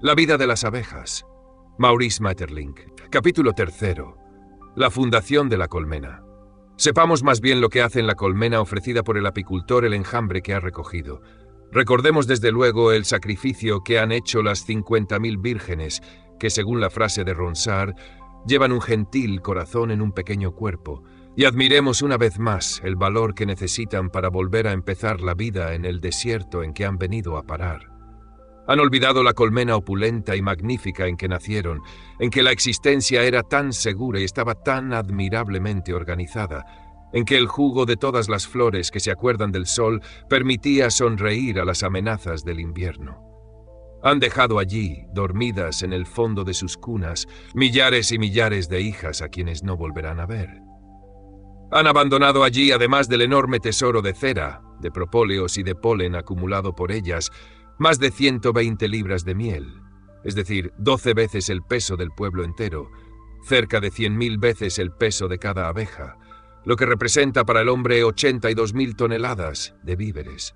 La vida de las abejas. Maurice Maeterlinck. Capítulo 3. La fundación de la colmena. Sepamos más bien lo que hace en la colmena ofrecida por el apicultor el enjambre que ha recogido. Recordemos desde luego el sacrificio que han hecho las 50.000 vírgenes, que según la frase de Ronsard, llevan un gentil corazón en un pequeño cuerpo, y admiremos una vez más el valor que necesitan para volver a empezar la vida en el desierto en que han venido a parar. Han olvidado la colmena opulenta y magnífica en que nacieron, en que la existencia era tan segura y estaba tan admirablemente organizada, en que el jugo de todas las flores que se acuerdan del sol permitía sonreír a las amenazas del invierno. Han dejado allí, dormidas en el fondo de sus cunas, millares y millares de hijas a quienes no volverán a ver. Han abandonado allí, además del enorme tesoro de cera, de propóleos y de polen acumulado por ellas, más de 120 libras de miel, es decir, 12 veces el peso del pueblo entero, cerca de 100.000 veces el peso de cada abeja, lo que representa para el hombre 82.000 toneladas de víveres.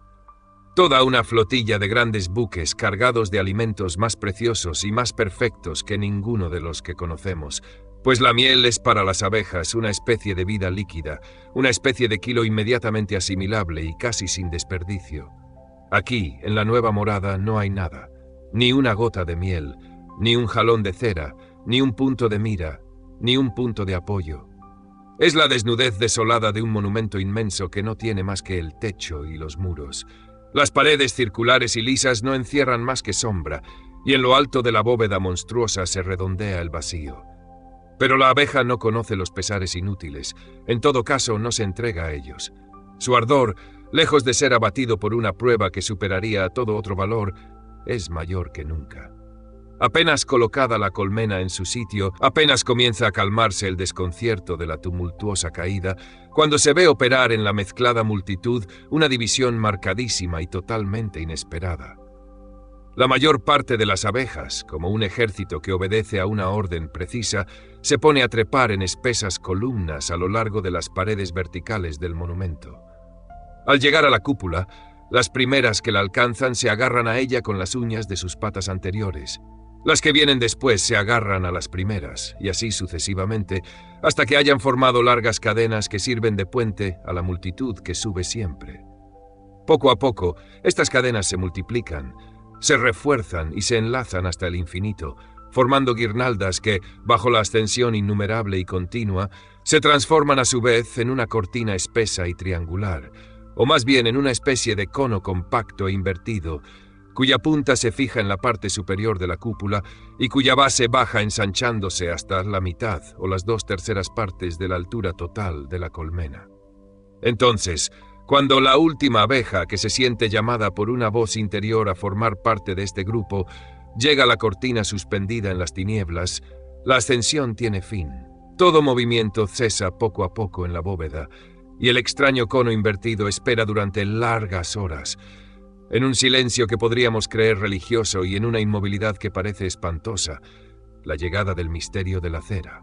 Toda una flotilla de grandes buques cargados de alimentos más preciosos y más perfectos que ninguno de los que conocemos, pues la miel es para las abejas una especie de vida líquida, una especie de kilo inmediatamente asimilable y casi sin desperdicio. Aquí, en la nueva morada, no hay nada, ni una gota de miel, ni un jalón de cera, ni un punto de mira, ni un punto de apoyo. Es la desnudez desolada de un monumento inmenso que no tiene más que el techo y los muros. Las paredes circulares y lisas no encierran más que sombra, y en lo alto de la bóveda monstruosa se redondea el vacío. Pero la abeja no conoce los pesares inútiles, en todo caso no se entrega a ellos. Su ardor, lejos de ser abatido por una prueba que superaría a todo otro valor, es mayor que nunca. Apenas colocada la colmena en su sitio, apenas comienza a calmarse el desconcierto de la tumultuosa caída, cuando se ve operar en la mezclada multitud una división marcadísima y totalmente inesperada. La mayor parte de las abejas, como un ejército que obedece a una orden precisa, se pone a trepar en espesas columnas a lo largo de las paredes verticales del monumento. Al llegar a la cúpula, las primeras que la alcanzan se agarran a ella con las uñas de sus patas anteriores. Las que vienen después se agarran a las primeras, y así sucesivamente, hasta que hayan formado largas cadenas que sirven de puente a la multitud que sube siempre. Poco a poco, estas cadenas se multiplican, se refuerzan y se enlazan hasta el infinito, formando guirnaldas que, bajo la ascensión innumerable y continua, se transforman a su vez en una cortina espesa y triangular, o más bien en una especie de cono compacto e invertido, cuya punta se fija en la parte superior de la cúpula y cuya base baja ensanchándose hasta la mitad o las 2/3 partes de la altura total de la colmena. Entonces, cuando la última abeja, que se siente llamada por una voz interior a formar parte de este grupo, llega a la cortina suspendida en las tinieblas, la ascensión tiene fin. Todo movimiento cesa poco a poco en la bóveda, y el extraño cono invertido espera durante largas horas, en un silencio que podríamos creer religioso y en una inmovilidad que parece espantosa, la llegada del misterio de la cera.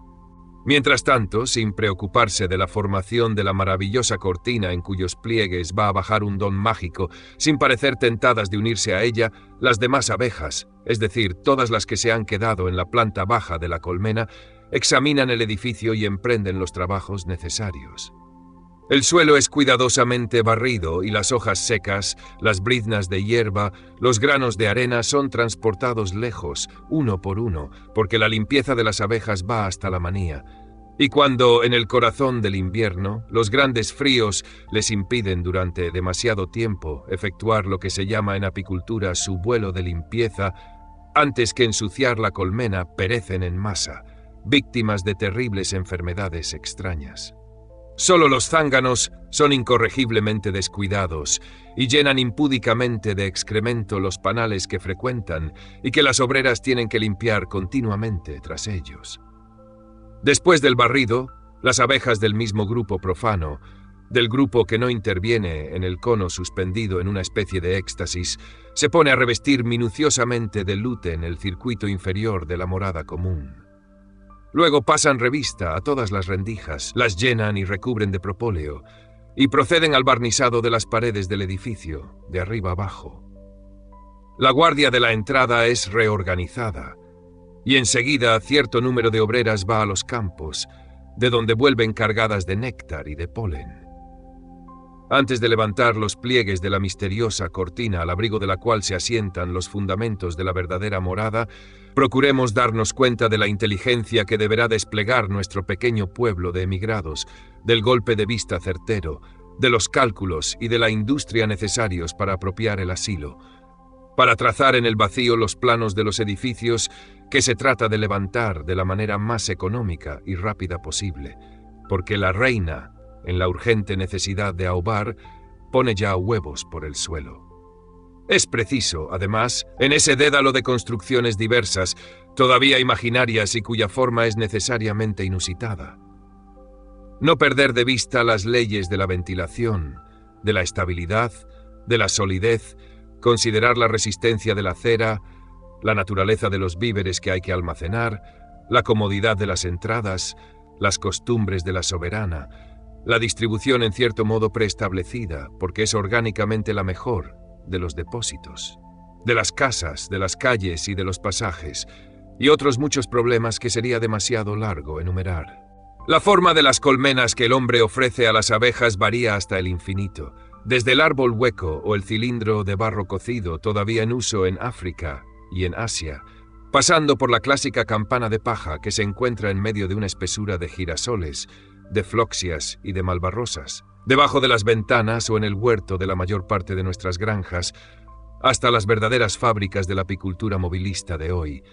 Mientras tanto, sin preocuparse de la formación de la maravillosa cortina en cuyos pliegues va a bajar un don mágico, sin parecer tentadas de unirse a ella, las demás abejas, es decir, todas las que se han quedado en la planta baja de la colmena, examinan el edificio y emprenden los trabajos necesarios. El suelo es cuidadosamente barrido y las hojas secas, las briznas de hierba, los granos de arena son transportados lejos, uno por uno, porque la limpieza de las abejas va hasta la manía. Y cuando, en el corazón del invierno, los grandes fríos les impiden durante demasiado tiempo efectuar lo que se llama en apicultura su vuelo de limpieza, antes que ensuciar la colmena perecen en masa, víctimas de terribles enfermedades extrañas. Solo los zánganos son incorregiblemente descuidados y llenan impúdicamente de excremento los panales que frecuentan y que las obreras tienen que limpiar continuamente tras ellos. Después del barrido, las abejas del mismo grupo profano, del grupo que no interviene en el cono suspendido en una especie de éxtasis, se pone a revestir minuciosamente de luten el circuito inferior de la morada común. Luego pasan revista a todas las rendijas, las llenan y recubren de propóleo, y proceden al barnizado de las paredes del edificio, de arriba abajo. La guardia de la entrada es reorganizada, y enseguida cierto número de obreras va a los campos, de donde vuelven cargadas de néctar y de polen. Antes de levantar los pliegues de la misteriosa cortina al abrigo de la cual se asientan los fundamentos de la verdadera morada, procuremos darnos cuenta de la inteligencia que deberá desplegar nuestro pequeño pueblo de emigrados, del golpe de vista certero, de los cálculos y de la industria necesarios para apropiar el asilo, para trazar en el vacío los planos de los edificios que se trata de levantar de la manera más económica y rápida posible, porque la reina, en la urgente necesidad de ahubar, pone ya huevos por el suelo. Es preciso, además, en ese dédalo de construcciones diversas, todavía imaginarias y cuya forma es necesariamente inusitada, no perder de vista las leyes de la ventilación, de la estabilidad, de la solidez, considerar la resistencia de la cera, la naturaleza de los víveres que hay que almacenar, la comodidad de las entradas, las costumbres de la soberana, la distribución en cierto modo preestablecida, porque es orgánicamente la mejor, de los depósitos, de las casas, de las calles y de los pasajes, y otros muchos problemas que sería demasiado largo enumerar. La forma de las colmenas que el hombre ofrece a las abejas varía hasta el infinito, desde el árbol hueco o el cilindro de barro cocido todavía en uso en África y en Asia, pasando por la clásica campana de paja que se encuentra en medio de una espesura de girasoles, de floxias y de malvarrosas, debajo de las ventanas o en el huerto de la mayor parte de nuestras granjas, hasta las verdaderas fábricas de la apicultura movilista de hoy,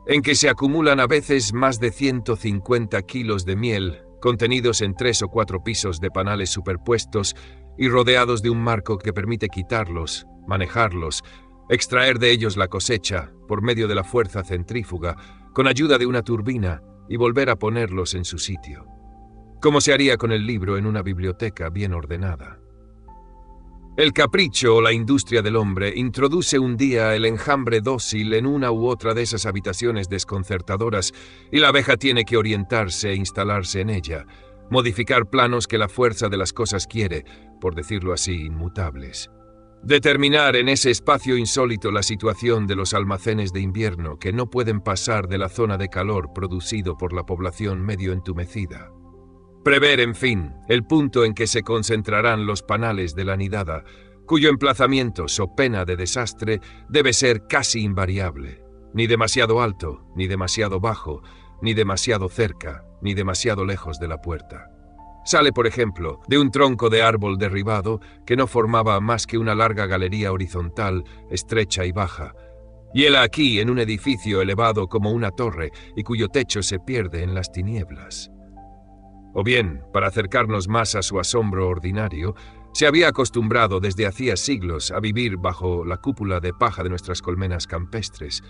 en que se acumulan a veces más de 150 kilos de miel, contenidos en 3 o 4 pisos de panales superpuestos y rodeados de un marco que permite quitarlos, manejarlos, extraer de ellos la cosecha por medio de la fuerza centrífuga, con ayuda de una turbina, y volver a ponerlos en su sitio, como se haría con el libro en una biblioteca bien ordenada. El capricho o la industria del hombre introduce un día el enjambre dócil en una u otra de esas habitaciones desconcertadoras y la abeja tiene que orientarse e instalarse en ella, modificar planos que la fuerza de las cosas quiere, por decirlo así, inmutables. Determinar en ese espacio insólito la situación de los almacenes de invierno que no pueden pasar de la zona de calor producido por la población medio entumecida. Prever, en fin, el punto en que se concentrarán los panales de la nidada, cuyo emplazamiento, so pena de desastre, debe ser casi invariable, ni demasiado alto, ni demasiado bajo, ni demasiado cerca, ni demasiado lejos de la puerta. Sale, por ejemplo, de un tronco de árbol derribado que no formaba más que una larga galería horizontal, estrecha y baja, y hela aquí en un edificio elevado como una torre y cuyo techo se pierde en las tinieblas. O bien, para acercarnos más a su asombro ordinario, se había acostumbrado desde hacía siglos a vivir bajo la cúpula de paja de nuestras colmenas campestres,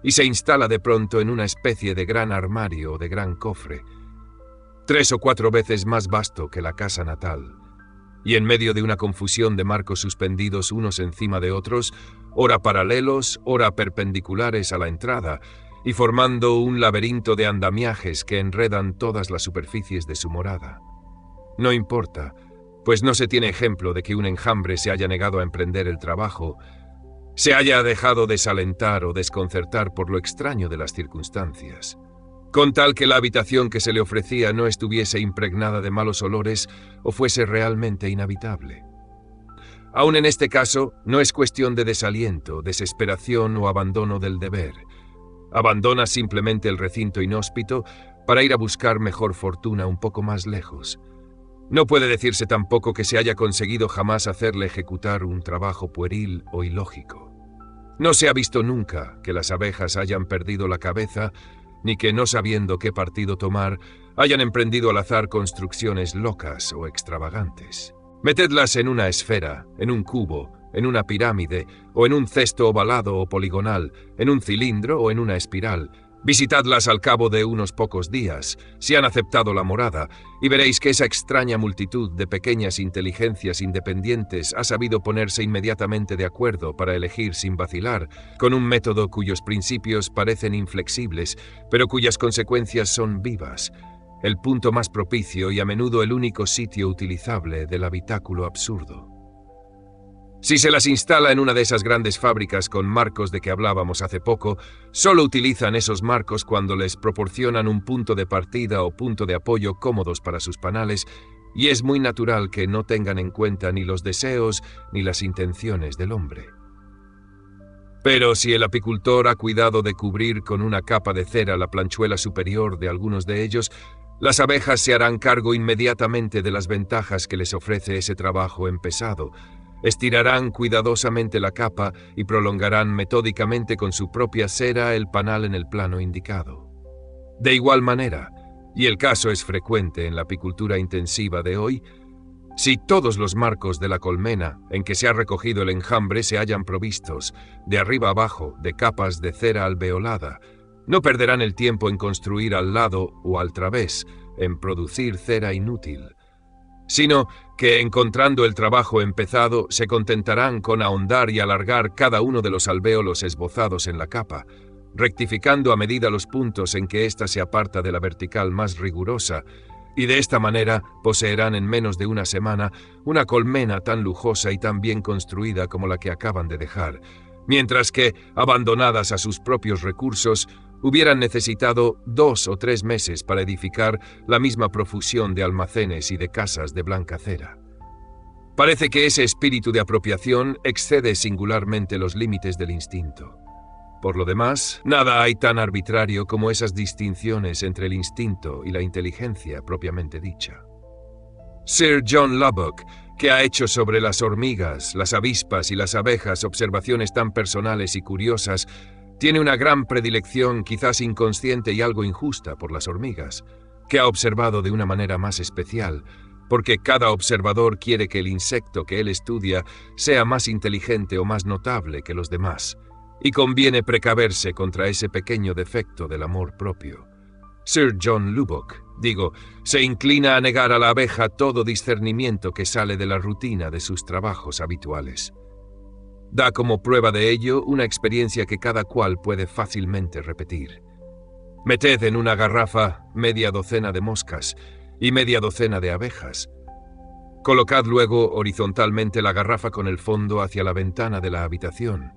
y se instala de pronto en una especie de gran armario o de gran cofre, 3 o 4 veces más vasto que la casa natal, y en medio de una confusión de marcos suspendidos unos encima de otros, ora paralelos, ora perpendiculares a la entrada, y formando un laberinto de andamiajes que enredan todas las superficies de su morada. No importa, pues no se tiene ejemplo de que un enjambre se haya negado a emprender el trabajo, se haya dejado desalentar o desconcertar por lo extraño de las circunstancias, con tal que la habitación que se le ofrecía no estuviese impregnada de malos olores o fuese realmente inhabitable. Aun en este caso, no es cuestión de desaliento, desesperación o abandono del deber. Abandona simplemente el recinto inhóspito para ir a buscar mejor fortuna un poco más lejos. No puede decirse tampoco que se haya conseguido jamás hacerle ejecutar un trabajo pueril o ilógico. No se ha visto nunca que las abejas hayan perdido la cabeza, ni que, no sabiendo qué partido tomar, hayan emprendido al azar construcciones locas o extravagantes. Metedlas en una esfera, en un cubo, en una pirámide, o en un cesto ovalado o poligonal, en un cilindro o en una espiral. Visitadlas al cabo de unos pocos días, si han aceptado la morada, y veréis que esa extraña multitud de pequeñas inteligencias independientes ha sabido ponerse inmediatamente de acuerdo para elegir sin vacilar, con un método cuyos principios parecen inflexibles, pero cuyas consecuencias son vivas, el punto más propicio y a menudo el único sitio utilizable del habitáculo absurdo. Si se las instala en una de esas grandes fábricas con marcos de que hablábamos hace poco, solo utilizan esos marcos cuando les proporcionan un punto de partida o punto de apoyo cómodos para sus panales, y es muy natural que no tengan en cuenta ni los deseos ni las intenciones del hombre. Pero si el apicultor ha cuidado de cubrir con una capa de cera la planchuela superior de algunos de ellos, las abejas se harán cargo inmediatamente de las ventajas que les ofrece ese trabajo empezado. Estirarán cuidadosamente la capa y prolongarán metódicamente con su propia cera el panal en el plano indicado. De igual manera, y el caso es frecuente en la apicultura intensiva de hoy, si todos los marcos de la colmena en que se ha recogido el enjambre se hallan provistos, de arriba abajo, de capas de cera alveolada, no perderán el tiempo en construir al lado o al través, en producir cera inútil, sino que, encontrando el trabajo empezado, se contentarán con ahondar y alargar cada uno de los alvéolos esbozados en la capa, rectificando a medida los puntos en que ésta se aparta de la vertical más rigurosa, y de esta manera poseerán en menos de una semana una colmena tan lujosa y tan bien construida como la que acaban de dejar, mientras que, abandonadas a sus propios recursos, hubieran necesitado 2 o 3 meses para edificar la misma profusión de almacenes y de casas de blanca cera. Parece que ese espíritu de apropiación excede singularmente los límites del instinto. Por lo demás, nada hay tan arbitrario como esas distinciones entre el instinto y la inteligencia propiamente dicha. Sir John Lubbock, que ha hecho sobre las hormigas, las avispas y las abejas observaciones tan personales y curiosas, tiene una gran predilección, quizás inconsciente y algo injusta, por las hormigas, que ha observado de una manera más especial, porque cada observador quiere que el insecto que él estudia sea más inteligente o más notable que los demás, y conviene precaverse contra ese pequeño defecto del amor propio. Sir John Lubbock, se inclina a negar a la abeja todo discernimiento que sale de la rutina de sus trabajos habituales. Da como prueba de ello una experiencia que cada cual puede fácilmente repetir. Meted en una garrafa media docena de moscas y media docena de abejas. Colocad luego horizontalmente la garrafa con el fondo hacia la ventana de la habitación.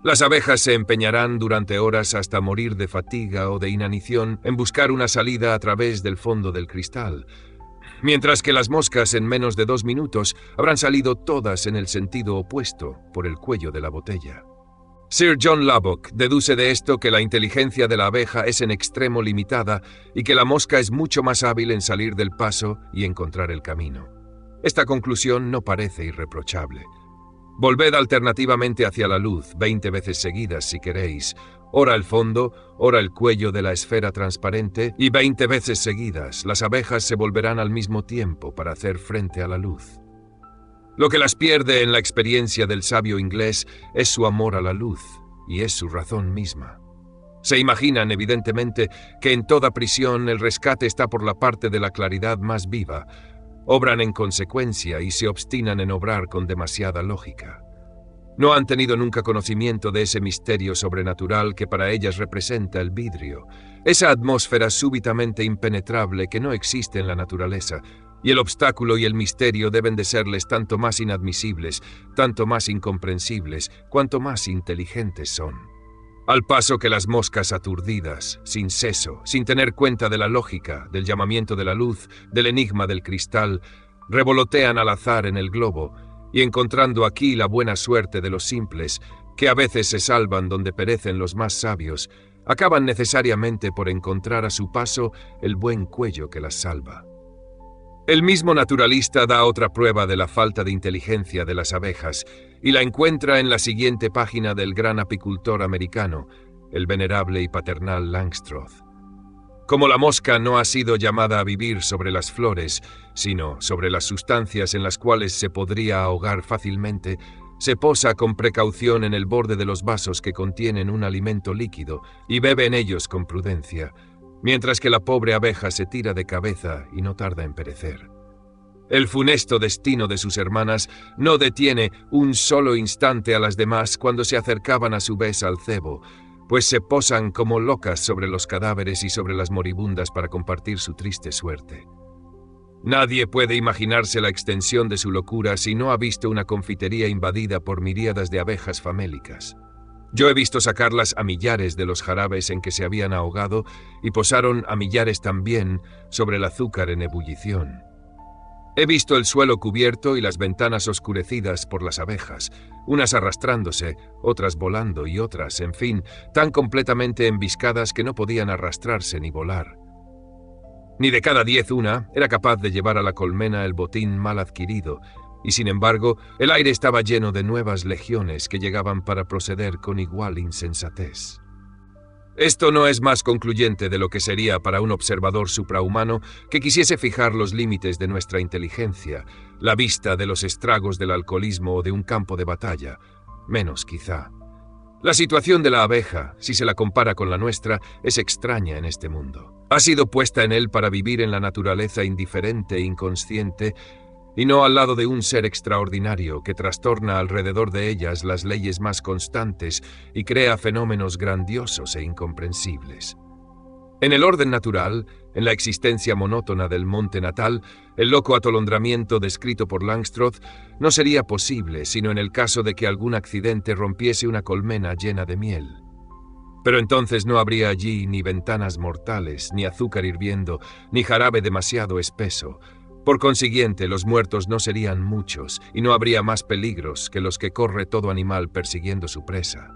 Las abejas se empeñarán durante horas hasta morir de fatiga o de inanición en buscar una salida a través del fondo del cristal, mientras que las moscas en menos de 2 minutos habrán salido todas en el sentido opuesto por el cuello de la botella. Sir John Lubbock deduce de esto que la inteligencia de la abeja es en extremo limitada y que la mosca es mucho más hábil en salir del paso y encontrar el camino. Esta conclusión no parece irreprochable. Volved alternativamente hacia la luz 20 veces seguidas si queréis, ora el fondo, ora el cuello de la esfera transparente, y 20 veces seguidas las abejas se volverán al mismo tiempo para hacer frente a la luz. Lo que las pierde en la experiencia del sabio inglés es su amor a la luz, y es su razón misma. Se imaginan, evidentemente, que en toda prisión el rescate está por la parte de la claridad más viva. Obran en consecuencia y se obstinan en obrar con demasiada lógica. No han tenido nunca conocimiento de ese misterio sobrenatural que para ellas representa el vidrio, esa atmósfera súbitamente impenetrable que no existe en la naturaleza, y el obstáculo y el misterio deben de serles tanto más inadmisibles, tanto más incomprensibles, cuanto más inteligentes son. Al paso que las moscas aturdidas, sin seso, sin tener cuenta de la lógica, del llamamiento de la luz, del enigma del cristal, revolotean al azar en el globo, y encontrando aquí la buena suerte de los simples, que a veces se salvan donde perecen los más sabios, acaban necesariamente por encontrar a su paso el buen cuello que las salva. El mismo naturalista da otra prueba de la falta de inteligencia de las abejas y la encuentra en la siguiente página del gran apicultor americano, el venerable y paternal Langstroth. Como la mosca no ha sido llamada a vivir sobre las flores, sino sobre las sustancias en las cuales se podría ahogar fácilmente, se posa con precaución en el borde de los vasos que contienen un alimento líquido y bebe en ellos con prudencia, mientras que la pobre abeja se tira de cabeza y no tarda en perecer. El funesto destino de sus hermanas no detiene un solo instante a las demás cuando se acercaban a su vez al cebo, pues se posan como locas sobre los cadáveres y sobre las moribundas para compartir su triste suerte. Nadie puede imaginarse la extensión de su locura si no ha visto una confitería invadida por miríadas de abejas famélicas. Yo he visto sacarlas a millares de los jarabes en que se habían ahogado y posaron a millares también sobre el azúcar en ebullición. He visto el suelo cubierto y las ventanas oscurecidas por las abejas, unas arrastrándose, otras volando y otras, en fin, tan completamente embiscadas que no podían arrastrarse ni volar. Ni de cada 10 una era capaz de llevar a la colmena el botín mal adquirido, y sin embargo, el aire estaba lleno de nuevas legiones que llegaban para proceder con igual insensatez. Esto no es más concluyente de lo que sería para un observador suprahumano que quisiese fijar los límites de nuestra inteligencia, la vista de los estragos del alcoholismo o de un campo de batalla, menos quizá. La situación de la abeja, si se la compara con la nuestra, es extraña en este mundo. Ha sido puesta en él para vivir en la naturaleza indiferente e inconsciente, y no al lado de un ser extraordinario que trastorna alrededor de ellas las leyes más constantes y crea fenómenos grandiosos e incomprensibles. En el orden natural, en la existencia monótona del monte natal, el loco atolondramiento descrito por Langstroth no sería posible sino en el caso de que algún accidente rompiese una colmena llena de miel. Pero entonces no habría allí ni ventanas mortales, ni azúcar hirviendo, ni jarabe demasiado espeso. Por consiguiente, los muertos no serían muchos y no habría más peligros que los que corre todo animal persiguiendo su presa.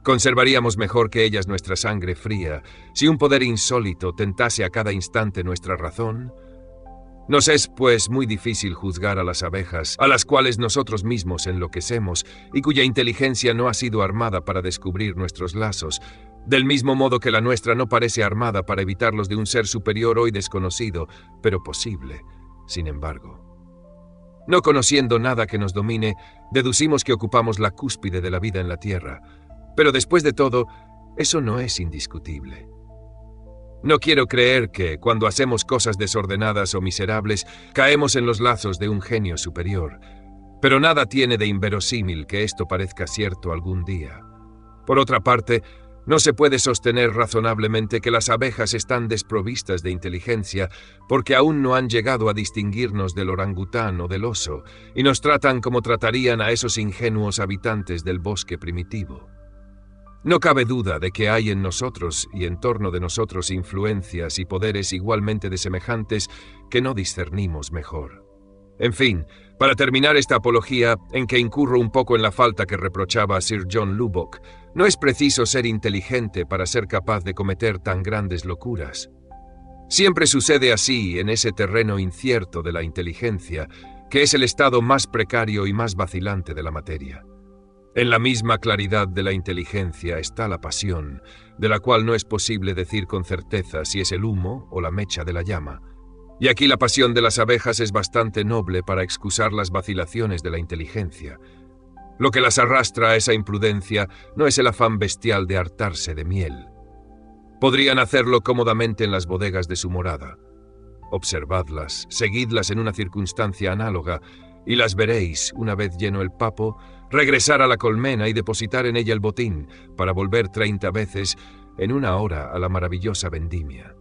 Conservaríamos mejor que ellas nuestra sangre fría si un poder insólito tentase a cada instante nuestra razón. Nos es, pues, muy difícil juzgar a las abejas, a las cuales nosotros mismos enloquecemos y cuya inteligencia no ha sido armada para descubrir nuestros lazos, del mismo modo que la nuestra no parece armada para evitarlos de un ser superior hoy desconocido, pero posible, sin embargo. No conociendo nada que nos domine, deducimos que ocupamos la cúspide de la vida en la tierra, pero después de todo, eso no es indiscutible. No quiero creer que, cuando hacemos cosas desordenadas o miserables, caemos en los lazos de un genio superior, pero nada tiene de inverosímil que esto parezca cierto algún día. Por otra parte, no se puede sostener razonablemente que las abejas están desprovistas de inteligencia porque aún no han llegado a distinguirnos del orangután o del oso y nos tratan como tratarían a esos ingenuos habitantes del bosque primitivo. No cabe duda de que hay en nosotros y en torno de nosotros influencias y poderes igualmente desemejantes que no discernimos mejor. En fin, para terminar esta apología, en que incurro un poco en la falta que reprochaba a Sir John Lubbock, no es preciso ser inteligente para ser capaz de cometer tan grandes locuras. Siempre sucede así en ese terreno incierto de la inteligencia, que es el estado más precario y más vacilante de la materia. En la misma claridad de la inteligencia está la pasión, de la cual no es posible decir con certeza si es el humo o la mecha de la llama. Y aquí la pasión de las abejas es bastante noble para excusar las vacilaciones de la inteligencia. Lo que las arrastra a esa imprudencia no es el afán bestial de hartarse de miel. Podrían hacerlo cómodamente en las bodegas de su morada. Observadlas, seguidlas en una circunstancia análoga, y las veréis, una vez lleno el papo, regresar a la colmena y depositar en ella el botín, para volver 30 veces en una hora a la maravillosa vendimia.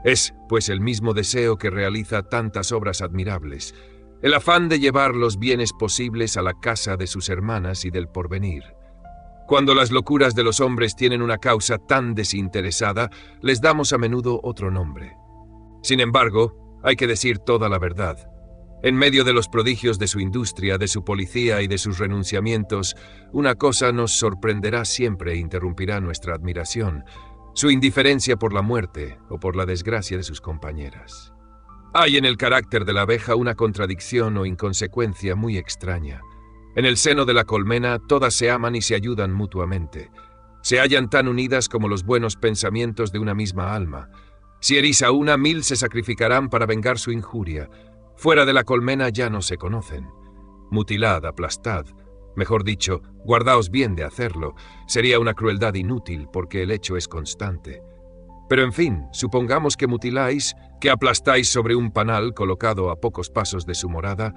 Es, pues, el mismo deseo que realiza tantas obras admirables, el afán de llevar los bienes posibles a la casa de sus hermanas y del porvenir. Cuando las locuras de los hombres tienen una causa tan desinteresada, les damos a menudo otro nombre. Sin embargo, hay que decir toda la verdad. En medio de los prodigios de su industria, de su policía y de sus renunciamientos, una cosa nos sorprenderá siempre e interrumpirá nuestra admiración: su indiferencia por la muerte o por la desgracia de sus compañeras. Hay en el carácter de la abeja una contradicción o inconsecuencia muy extraña. En el seno de la colmena todas se aman y se ayudan mutuamente. Se hallan tan unidas como los buenos pensamientos de una misma alma. Si herís a una, 1000 se sacrificarán para vengar su injuria. Fuera de la colmena ya no se conocen. Mutilad, aplastad. Mejor dicho, guardaos bien de hacerlo. Sería una crueldad inútil porque el hecho es constante. Pero en fin, supongamos que mutiláis, que aplastáis sobre un panal colocado a pocos pasos de su morada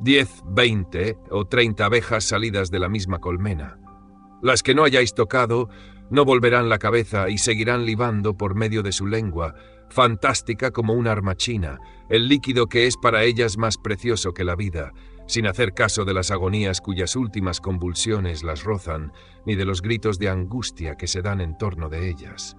10, 20 o 30 abejas salidas de la misma colmena. Las que no hayáis tocado no volverán la cabeza y seguirán libando por medio de su lengua, fantástica como un arma china, el líquido que es para ellas más precioso que la vida, sin hacer caso de las agonías cuyas últimas convulsiones las rozan, ni de los gritos de angustia que se dan en torno de ellas.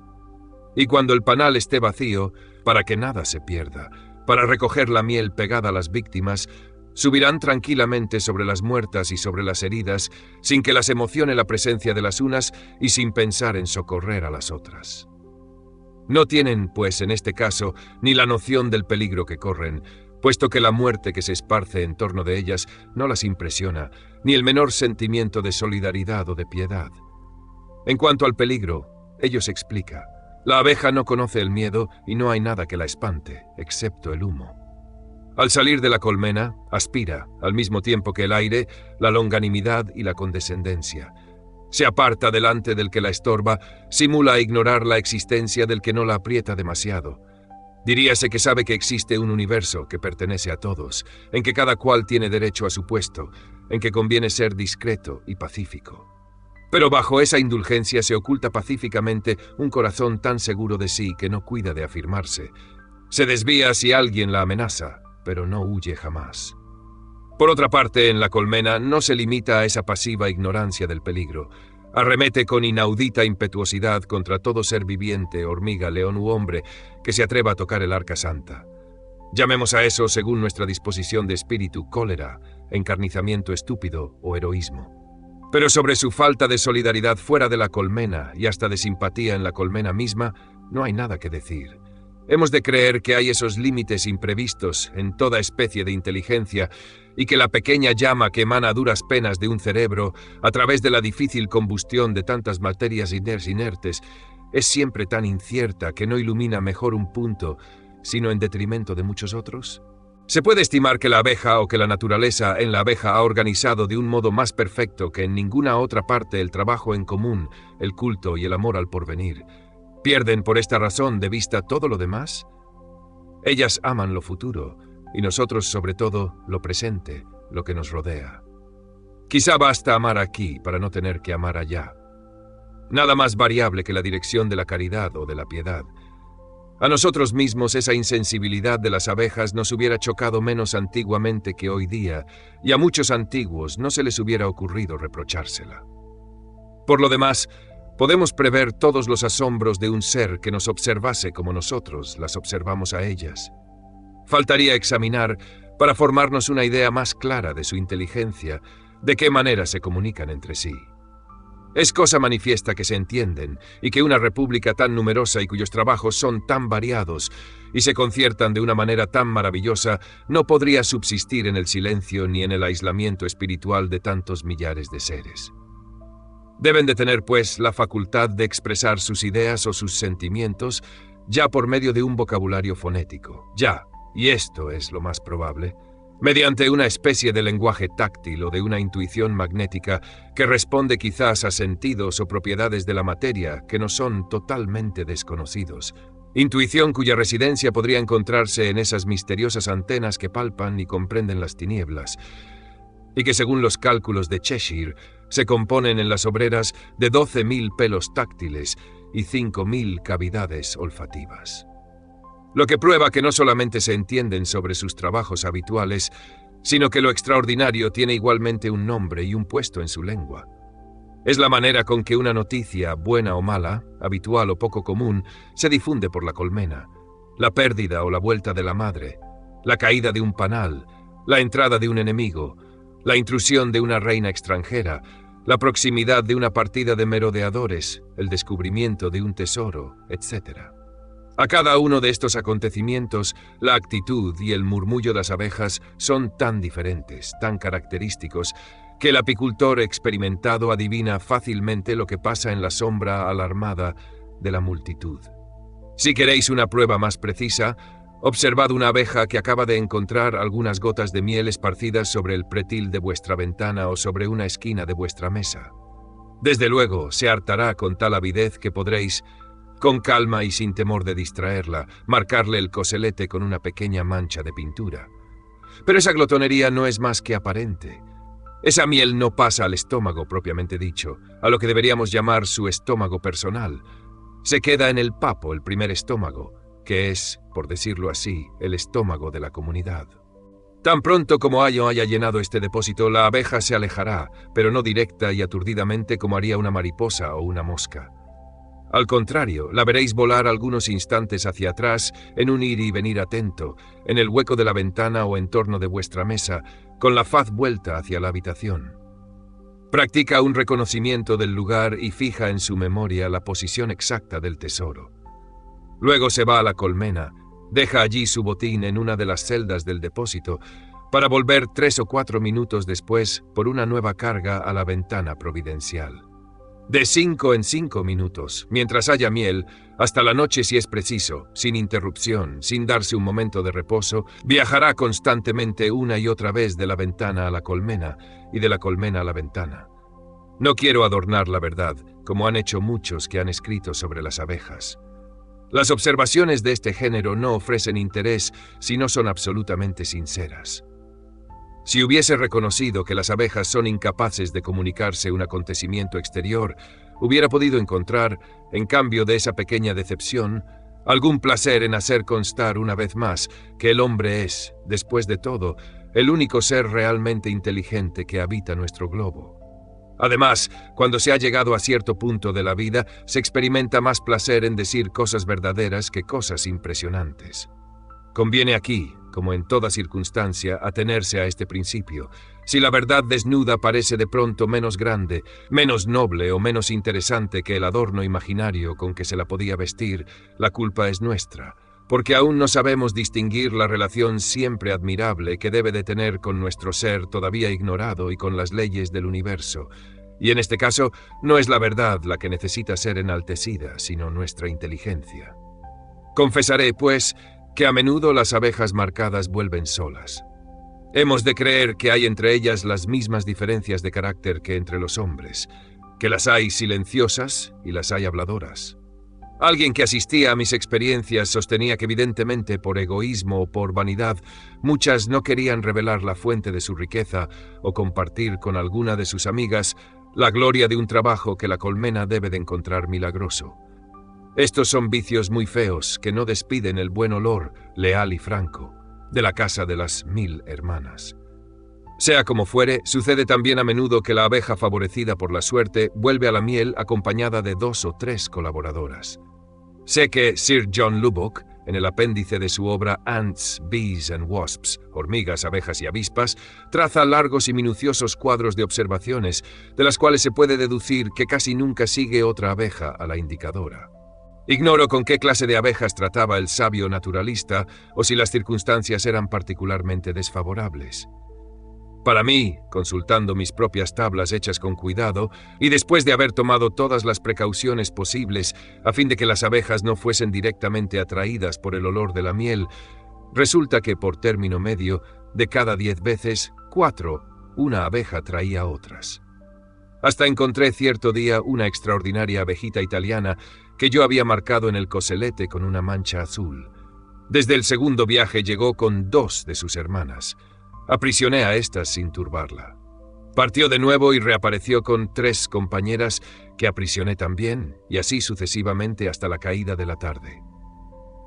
Y cuando el panal esté vacío, para que nada se pierda, para recoger la miel pegada a las víctimas, subirán tranquilamente sobre las muertas y sobre las heridas, sin que las emocione la presencia de las unas y sin pensar en socorrer a las otras. No tienen, pues, en este caso, ni la noción del peligro que corren, puesto que la muerte que se esparce en torno de ellas no las impresiona, ni el menor sentimiento de solidaridad o de piedad. En cuanto al peligro, ello se explica. La abeja no conoce el miedo y no hay nada que la espante, excepto el humo. Al salir de la colmena, aspira, al mismo tiempo que el aire, la longanimidad y la condescendencia. Se aparta delante del que la estorba, simula ignorar la existencia del que no la aprieta demasiado. Diríase que sabe que existe un universo que pertenece a todos, en que cada cual tiene derecho a su puesto, en que conviene ser discreto y pacífico. Pero bajo esa indulgencia se oculta pacíficamente un corazón tan seguro de sí que no cuida de afirmarse. Se desvía si alguien la amenaza, pero no huye jamás. Por otra parte, en la colmena no se limita a esa pasiva ignorancia del peligro. Arremete con inaudita impetuosidad contra todo ser viviente, hormiga, león u hombre, que se atreva a tocar el arca santa. Llamemos a eso, según nuestra disposición de espíritu, cólera, encarnizamiento estúpido o heroísmo. Pero sobre su falta de solidaridad fuera de la colmena y hasta de simpatía en la colmena misma, no hay nada que decir. Hemos de creer que hay esos límites imprevistos en toda especie de inteligencia y que la pequeña llama que emana a duras penas de un cerebro a través de la difícil combustión de tantas materias inertes es siempre tan incierta que no ilumina mejor un punto, sino en detrimento de muchos otros. ¿Se puede estimar que la abeja o que la naturaleza en la abeja ha organizado de un modo más perfecto que en ninguna otra parte el trabajo en común, el culto y el amor al porvenir? ¿Pierden por esta razón de vista todo lo demás? Ellas aman lo futuro, y nosotros sobre todo lo presente, lo que nos rodea. Quizá basta amar aquí para no tener que amar allá. Nada más variable que la dirección de la caridad o de la piedad. A nosotros mismos esa insensibilidad de las abejas nos hubiera chocado menos antiguamente que hoy día, y a muchos antiguos no se les hubiera ocurrido reprochársela. Por lo demás, podemos prever todos los asombros de un ser que nos observase como nosotros las observamos a ellas. Faltaría examinar, para formarnos una idea más clara de su inteligencia, de qué manera se comunican entre sí. Es cosa manifiesta que se entienden, y que una república tan numerosa y cuyos trabajos son tan variados, y se conciertan de una manera tan maravillosa, no podría subsistir en el silencio ni en el aislamiento espiritual de tantos millares de seres. Deben de tener, pues, la facultad de expresar sus ideas o sus sentimientos ya por medio de un vocabulario fonético, ya, y esto es lo más probable, mediante una especie de lenguaje táctil o de una intuición magnética que responde quizás a sentidos o propiedades de la materia que nos son totalmente desconocidos. Intuición cuya residencia podría encontrarse en esas misteriosas antenas que palpan y comprenden las tinieblas, y que según los cálculos de Cheshire se componen en las obreras de 12.000 pelos táctiles y 5.000 cavidades olfativas. Lo que prueba que no solamente se entienden sobre sus trabajos habituales, sino que lo extraordinario tiene igualmente un nombre y un puesto en su lengua. Es la manera con que una noticia, buena o mala, habitual o poco común, se difunde por la colmena. La pérdida o la vuelta de la madre, la caída de un panal, la entrada de un enemigo, la intrusión de una reina extranjera, la proximidad de una partida de merodeadores, el descubrimiento de un tesoro, etc. A cada uno de estos acontecimientos, la actitud y el murmullo de las abejas son tan diferentes, tan característicos, que el apicultor experimentado adivina fácilmente lo que pasa en la sombra alarmada de la multitud. Si queréis una prueba más precisa, observad una abeja que acaba de encontrar algunas gotas de miel esparcidas sobre el pretil de vuestra ventana o sobre una esquina de vuestra mesa. Desde luego, se hartará con tal avidez que podréis, con calma y sin temor de distraerla, marcarle el coselete con una pequeña mancha de pintura. Pero esa glotonería no es más que aparente. Esa miel no pasa al estómago propiamente dicho, a lo que deberíamos llamar su estómago personal. Se queda en el papo, el primer estómago, que es, por decirlo así, el estómago de la comunidad. Tan pronto como Ayo haya llenado este depósito, la abeja se alejará, pero no directa y aturdidamente como haría una mariposa o una mosca. Al contrario, la veréis volar algunos instantes hacia atrás, en un ir y venir atento, en el hueco de la ventana o en torno de vuestra mesa, con la faz vuelta hacia la habitación. Practica un reconocimiento del lugar y fija en su memoria la posición exacta del tesoro. Luego se va a la colmena, deja allí su botín en una de las celdas del depósito, para volver 3 o 4 minutos después por una nueva carga a la ventana providencial. De 5 en 5 minutos, mientras haya miel, hasta la noche si es preciso, sin interrupción, sin darse un momento de reposo, viajará constantemente una y otra vez de la ventana a la colmena y de la colmena a la ventana. No quiero adornar la verdad, como han hecho muchos que han escrito sobre las abejas. Las observaciones de este género no ofrecen interés si no son absolutamente sinceras. Si hubiese reconocido que las abejas son incapaces de comunicarse un acontecimiento exterior, hubiera podido encontrar, en cambio de esa pequeña decepción, algún placer en hacer constar una vez más que el hombre es, después de todo, el único ser realmente inteligente que habita nuestro globo. Además, cuando se ha llegado a cierto punto de la vida, se experimenta más placer en decir cosas verdaderas que cosas impresionantes. Conviene aquí, como en toda circunstancia, atenerse a este principio. Si la verdad desnuda parece de pronto menos grande, menos noble o menos interesante que el adorno imaginario con que se la podía vestir, la culpa es nuestra, porque aún no sabemos distinguir la relación siempre admirable que debe de tener con nuestro ser todavía ignorado y con las leyes del universo. Y en este caso, no es la verdad la que necesita ser enaltecida, sino nuestra inteligencia. Confesaré, pues, que a menudo las abejas marcadas vuelven solas. Hemos de creer que hay entre ellas las mismas diferencias de carácter que entre los hombres, que las hay silenciosas y las hay habladoras. Alguien que asistía a mis experiencias sostenía que evidentemente por egoísmo o por vanidad, muchas no querían revelar la fuente de su riqueza o compartir con alguna de sus amigas la gloria de un trabajo que la colmena debe de encontrar milagroso. Estos son vicios muy feos que no despiden el buen olor, leal y franco, de la casa de las 1000 hermanas. Sea como fuere, sucede también a menudo que la abeja favorecida por la suerte vuelve a la miel acompañada de 2 o 3 colaboradoras. Sé que Sir John Lubbock, en el apéndice de su obra Ants, Bees and Wasps, hormigas, abejas y avispas, traza largos y minuciosos cuadros de observaciones, de las cuales se puede deducir que casi nunca sigue otra abeja a la indicadora. Ignoro con qué clase de abejas trataba el sabio naturalista o si las circunstancias eran particularmente desfavorables. Para mí, consultando mis propias tablas hechas con cuidado, y después de haber tomado todas las precauciones posibles a fin de que las abejas no fuesen directamente atraídas por el olor de la miel, resulta que por término medio, de cada 10 veces, 4, una abeja traía otras. Hasta encontré cierto día una extraordinaria abejita italiana que yo había marcado en el coselete con una mancha azul. Desde el segundo viaje llegó con 2 de sus hermanas. Aprisioné a estas sin turbarla. Partió de nuevo y reapareció con 3 compañeras que aprisioné también, y así sucesivamente hasta la caída de la tarde.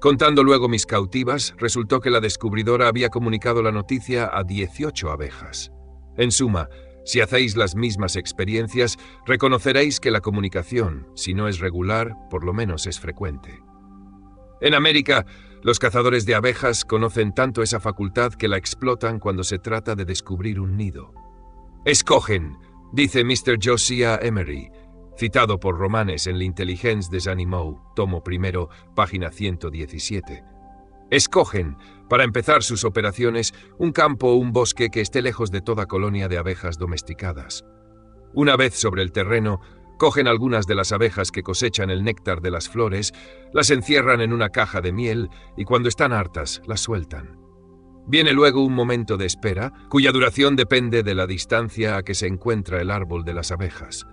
Contando luego mis cautivas, resultó que la descubridora había comunicado la noticia a 18 abejas. En suma, si hacéis las mismas experiencias, reconoceréis que la comunicación, si no es regular, por lo menos es frecuente. En América, los cazadores de abejas conocen tanto esa facultad que la explotan cuando se trata de descubrir un nido. Escogen, dice Mr. Josiah Emery, citado por Romanes en L'Intelligence des Animaux, tomo primero, página 117. Escogen, para empezar sus operaciones, un campo o un bosque que esté lejos de toda colonia de abejas domesticadas. Una vez sobre el terreno, cogen algunas de las abejas que cosechan el néctar de las flores, las encierran en una caja de miel y cuando están hartas, las sueltan. Viene luego un momento de espera, cuya duración depende de la distancia a que se encuentra el árbol de las abejas.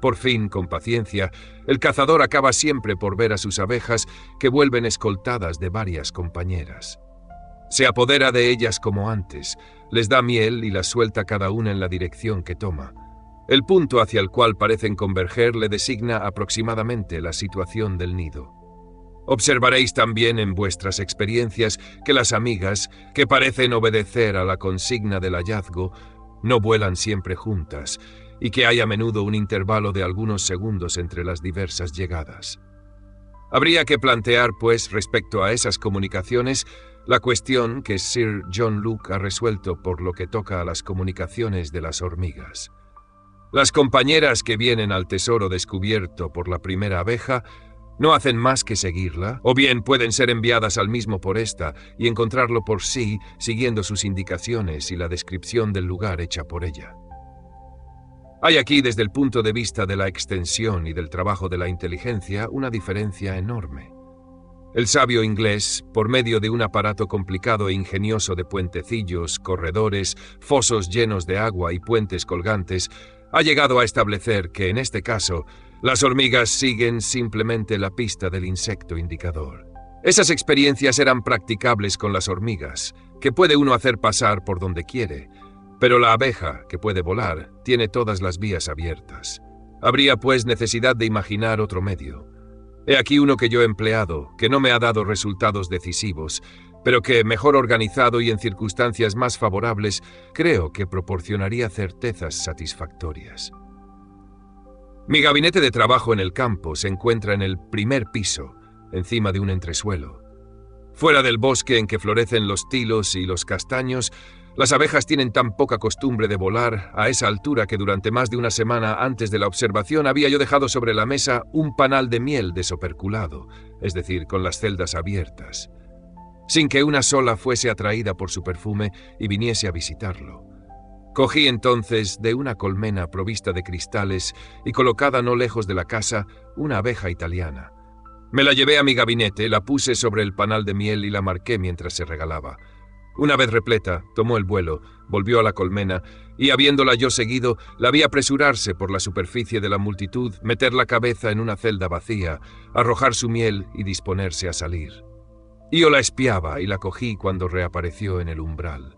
Por fin, con paciencia, el cazador acaba siempre por ver a sus abejas que vuelven escoltadas de varias compañeras. Se apodera de ellas como antes, les da miel y las suelta cada una en la dirección que toma. El punto hacia el cual parecen converger le designa aproximadamente la situación del nido. Observaréis también en vuestras experiencias que las amigas, que parecen obedecer a la consigna del hallazgo, no vuelan siempre juntas, y que hay a menudo un intervalo de algunos segundos entre las diversas llegadas. Habría que plantear, pues, respecto a esas comunicaciones, la cuestión que Sir John Locke ha resuelto por lo que toca a las comunicaciones de las hormigas. Las compañeras que vienen al tesoro descubierto por la primera abeja no hacen más que seguirla, o bien pueden ser enviadas al mismo por esta y encontrarlo por sí, siguiendo sus indicaciones y la descripción del lugar hecha por ella. Hay aquí, desde el punto de vista de la extensión y del trabajo de la inteligencia, una diferencia enorme. El sabio inglés, por medio de un aparato complicado e ingenioso de puentecillos, corredores, fosos llenos de agua y puentes colgantes, ha llegado a establecer que, en este caso, las hormigas siguen simplemente la pista del insecto indicador. Esas experiencias eran practicables con las hormigas, que puede uno hacer pasar por donde quiere, pero la abeja, que puede volar, tiene todas las vías abiertas. Habría, pues, necesidad de imaginar otro medio. He aquí uno que yo he empleado, que no me ha dado resultados decisivos, pero que, mejor organizado y en circunstancias más favorables, creo que proporcionaría certezas satisfactorias. Mi gabinete de trabajo en el campo se encuentra en el primer piso, encima de un entresuelo. Fuera del bosque en que florecen los tilos y los castaños, las abejas tienen tan poca costumbre de volar a esa altura que durante más de una semana antes de la observación había yo dejado sobre la mesa un panal de miel desoperculado, es decir, con las celdas abiertas, sin que una sola fuese atraída por su perfume y viniese a visitarlo. Cogí entonces de una colmena provista de cristales y colocada no lejos de la casa una abeja italiana. Me la llevé a mi gabinete, la puse sobre el panal de miel y la marqué mientras se regalaba. Una vez repleta, tomó el vuelo, volvió a la colmena y, habiéndola yo seguido, la vi apresurarse por la superficie de la multitud, meter la cabeza en una celda vacía, arrojar su miel y disponerse a salir. Yo la espiaba y la cogí cuando reapareció en el umbral.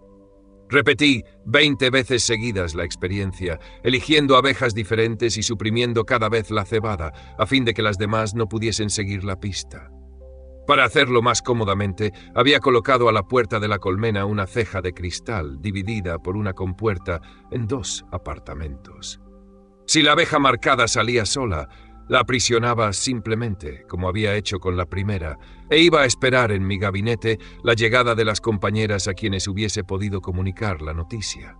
Repetí 20 veces seguidas la experiencia, eligiendo abejas diferentes y suprimiendo cada vez la cebada, a fin de que las demás no pudiesen seguir la pista. Para hacerlo más cómodamente, había colocado a la puerta de la colmena una ceja de cristal, dividida por una compuerta en 2 apartamentos. Si la abeja marcada salía sola, la aprisionaba simplemente, como había hecho con la primera, e iba a esperar en mi gabinete la llegada de las compañeras a quienes hubiese podido comunicar la noticia.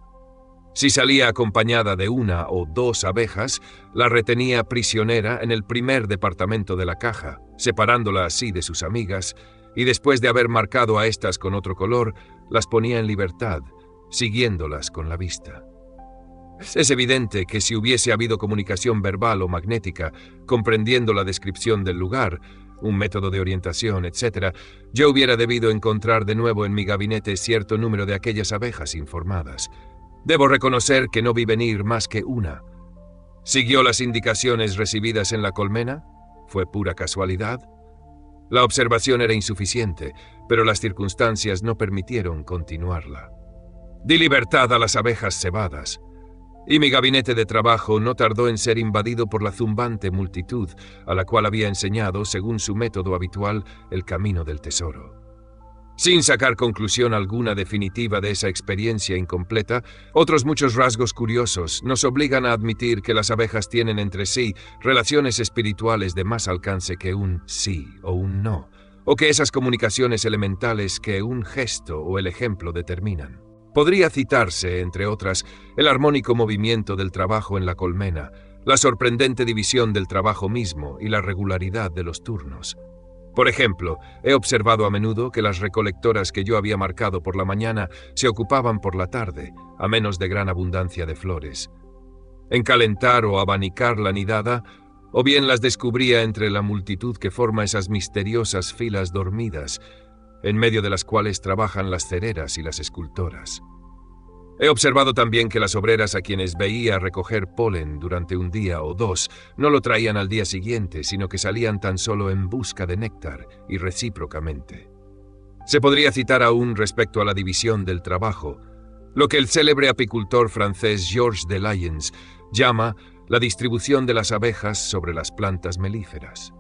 Si salía acompañada de 1 o 2 abejas, la retenía prisionera en el primer departamento de la caja, separándola así de sus amigas, y después de haber marcado a estas con otro color, las ponía en libertad, siguiéndolas con la vista. Es evidente que si hubiese habido comunicación verbal o magnética, comprendiendo la descripción del lugar, un método de orientación, etc., yo hubiera debido encontrar de nuevo en mi gabinete cierto número de aquellas abejas informadas. Debo reconocer que no vi venir más que 1. ¿Siguió las indicaciones recibidas en la colmena? ¿Fue pura casualidad? La observación era insuficiente, pero las circunstancias no permitieron continuarla. Di libertad a las abejas cebadas, y mi gabinete de trabajo no tardó en ser invadido por la zumbante multitud, a la cual había enseñado, según su método habitual, el camino del tesoro. Sin sacar conclusión alguna definitiva de esa experiencia incompleta, otros muchos rasgos curiosos nos obligan a admitir que las abejas tienen entre sí relaciones espirituales de más alcance que un sí o un no, o que esas comunicaciones elementales que un gesto o el ejemplo determinan. Podría citarse, entre otras, el armónico movimiento del trabajo en la colmena, la sorprendente división del trabajo mismo y la regularidad de los turnos. Por ejemplo, he observado a menudo que las recolectoras que yo había marcado por la mañana se ocupaban por la tarde, a menos de gran abundancia de flores, en calentar o abanicar la nidada, o bien las descubría entre la multitud que forma esas misteriosas filas dormidas, en medio de las cuales trabajan las cereras y las escultoras. He observado también que las obreras a quienes veía recoger polen durante un día o 2 no lo traían al día siguiente, sino que salían tan solo en busca de néctar y recíprocamente. Se podría citar aún respecto a la división del trabajo, lo que el célebre apicultor francés Georges de Layens llama la distribución de las abejas sobre las plantas melíferas.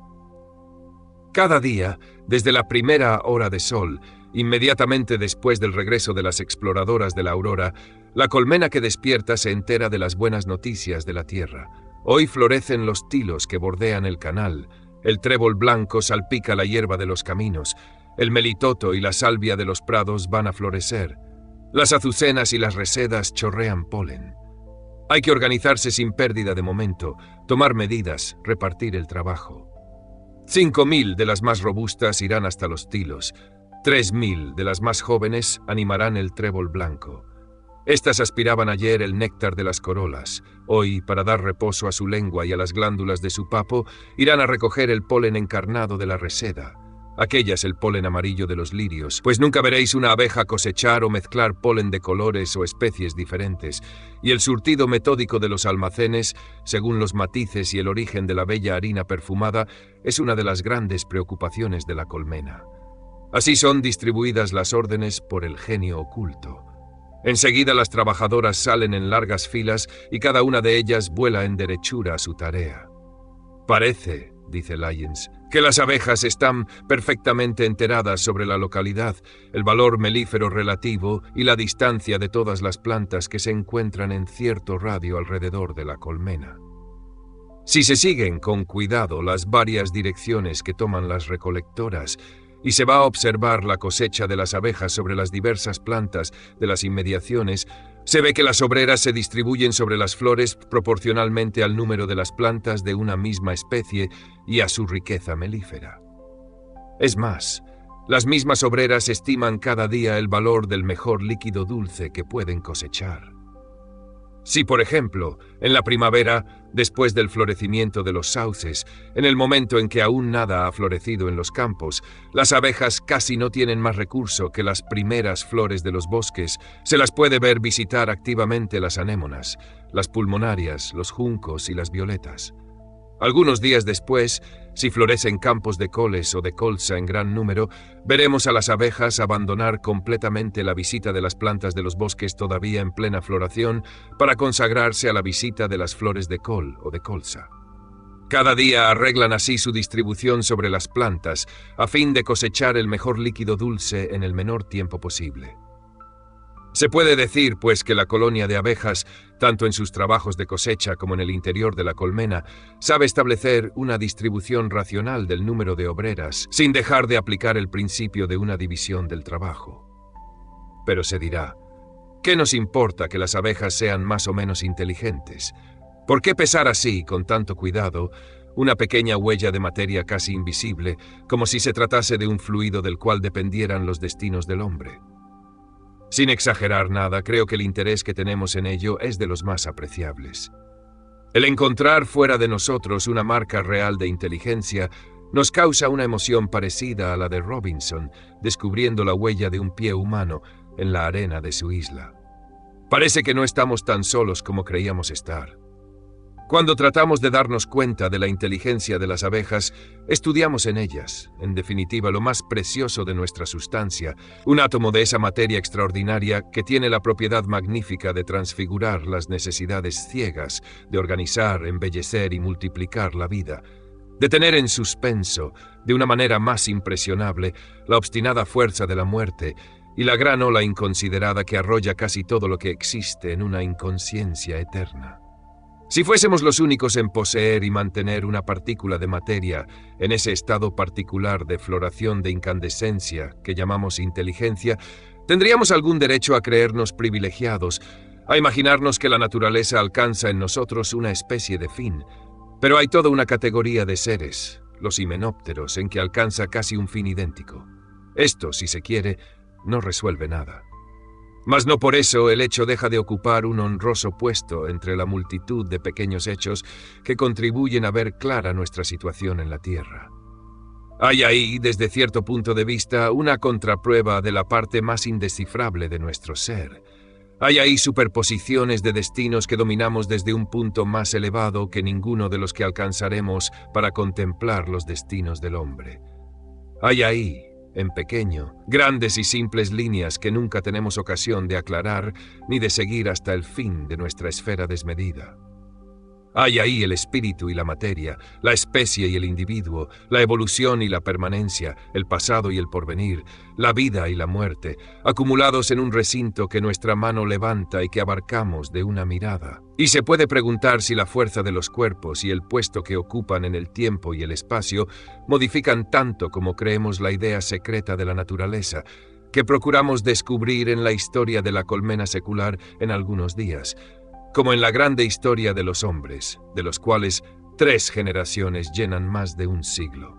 Cada día, desde la primera hora de sol, inmediatamente después del regreso de las exploradoras de la aurora, la colmena que despierta se entera de las buenas noticias de la tierra. Hoy florecen los tilos que bordean el canal, el trébol blanco salpica la hierba de los caminos, el melitoto y la salvia de los prados van a florecer, las azucenas y las resedas chorrean polen. Hay que organizarse sin pérdida de momento, tomar medidas, repartir el trabajo. 5.000 de las más robustas irán hasta los tilos, 3.000 de las más jóvenes animarán el trébol blanco. Estas aspiraban ayer el néctar de las corolas. Hoy, para dar reposo a su lengua y a las glándulas de su papo, irán a recoger el polen encarnado de la reseda. Aquellas el polen amarillo de los lirios, pues nunca veréis una abeja cosechar o mezclar polen de colores o especies diferentes, y el surtido metódico de los almacenes, según los matices y el origen de la bella harina perfumada, es una de las grandes preocupaciones de la colmena. Así son distribuidas las órdenes por el genio oculto. Enseguida las trabajadoras salen en largas filas y cada una de ellas vuela en derechura a su tarea. Parece, dice Lyons, que las abejas están perfectamente enteradas sobre la localidad, el valor melífero relativo y la distancia de todas las plantas que se encuentran en cierto radio alrededor de la colmena. Si se siguen con cuidado las varias direcciones que toman las recolectoras, y se va a observar la cosecha de las abejas sobre las diversas plantas de las inmediaciones, se ve que las obreras se distribuyen sobre las flores proporcionalmente al número de las plantas de una misma especie y a su riqueza melífera. Es más, las mismas obreras estiman cada día el valor del mejor líquido dulce que pueden cosechar. Si, por ejemplo, en la primavera, después del florecimiento de los sauces, en el momento en que aún nada ha florecido en los campos, las abejas casi no tienen más recurso que las primeras flores de los bosques, se las puede ver visitar activamente las anémonas, las pulmonarias, los juncos y las violetas. Algunos días después, si florecen campos de coles o de colza en gran número, veremos a las abejas abandonar completamente la visita de las plantas de los bosques todavía en plena floración para consagrarse a la visita de las flores de col o de colza. Cada día arreglan así su distribución sobre las plantas a fin de cosechar el mejor líquido dulce en el menor tiempo posible. Se puede decir, pues, que la colonia de abejas, tanto en sus trabajos de cosecha como en el interior de la colmena, sabe establecer una distribución racional del número de obreras, sin dejar de aplicar el principio de una división del trabajo. Pero se dirá, ¿qué nos importa que las abejas sean más o menos inteligentes? ¿Por qué pesar así, con tanto cuidado, una pequeña huella de materia casi invisible, como si se tratase de un fluido del cual dependieran los destinos del hombre? Sin exagerar nada, creo que el interés que tenemos en ello es de los más apreciables. El encontrar fuera de nosotros una marca real de inteligencia nos causa una emoción parecida a la de Robinson, descubriendo la huella de un pie humano en la arena de su isla. Parece que no estamos tan solos como creíamos estar. Cuando tratamos de darnos cuenta de la inteligencia de las abejas, estudiamos en ellas, en definitiva, lo más precioso de nuestra sustancia, un átomo de esa materia extraordinaria que tiene la propiedad magnífica de transfigurar las necesidades ciegas, de organizar, embellecer y multiplicar la vida, de tener en suspenso, de una manera más impresionable, la obstinada fuerza de la muerte y la gran ola inconsiderada que arrolla casi todo lo que existe en una inconsciencia eterna. Si fuésemos los únicos en poseer y mantener una partícula de materia en ese estado particular de floración de incandescencia que llamamos inteligencia, tendríamos algún derecho a creernos privilegiados, a imaginarnos que la naturaleza alcanza en nosotros una especie de fin. Pero hay toda una categoría de seres, los himenópteros, en que alcanza casi un fin idéntico. Esto, si se quiere, no resuelve nada. Mas no por eso el hecho deja de ocupar un honroso puesto entre la multitud de pequeños hechos que contribuyen a ver clara nuestra situación en la Tierra. Hay ahí, desde cierto punto de vista, una contraprueba de la parte más indescifrable de nuestro ser. Hay ahí superposiciones de destinos que dominamos desde un punto más elevado que ninguno de los que alcanzaremos para contemplar los destinos del hombre. Hay ahí, en pequeño, grandes y simples líneas que nunca tenemos ocasión de aclarar ni de seguir hasta el fin de nuestra esfera desmedida. Hay ahí el espíritu y la materia, la especie y el individuo, la evolución y la permanencia, el pasado y el porvenir, la vida y la muerte, acumulados en un recinto que nuestra mano levanta y que abarcamos de una mirada. Y se puede preguntar si la fuerza de los cuerpos y el puesto que ocupan en el tiempo y el espacio modifican tanto como creemos la idea secreta de la naturaleza, que procuramos descubrir en la historia de la colmena secular en algunos días, como en la grande historia de los hombres, de los cuales 3 generaciones llenan más de un siglo.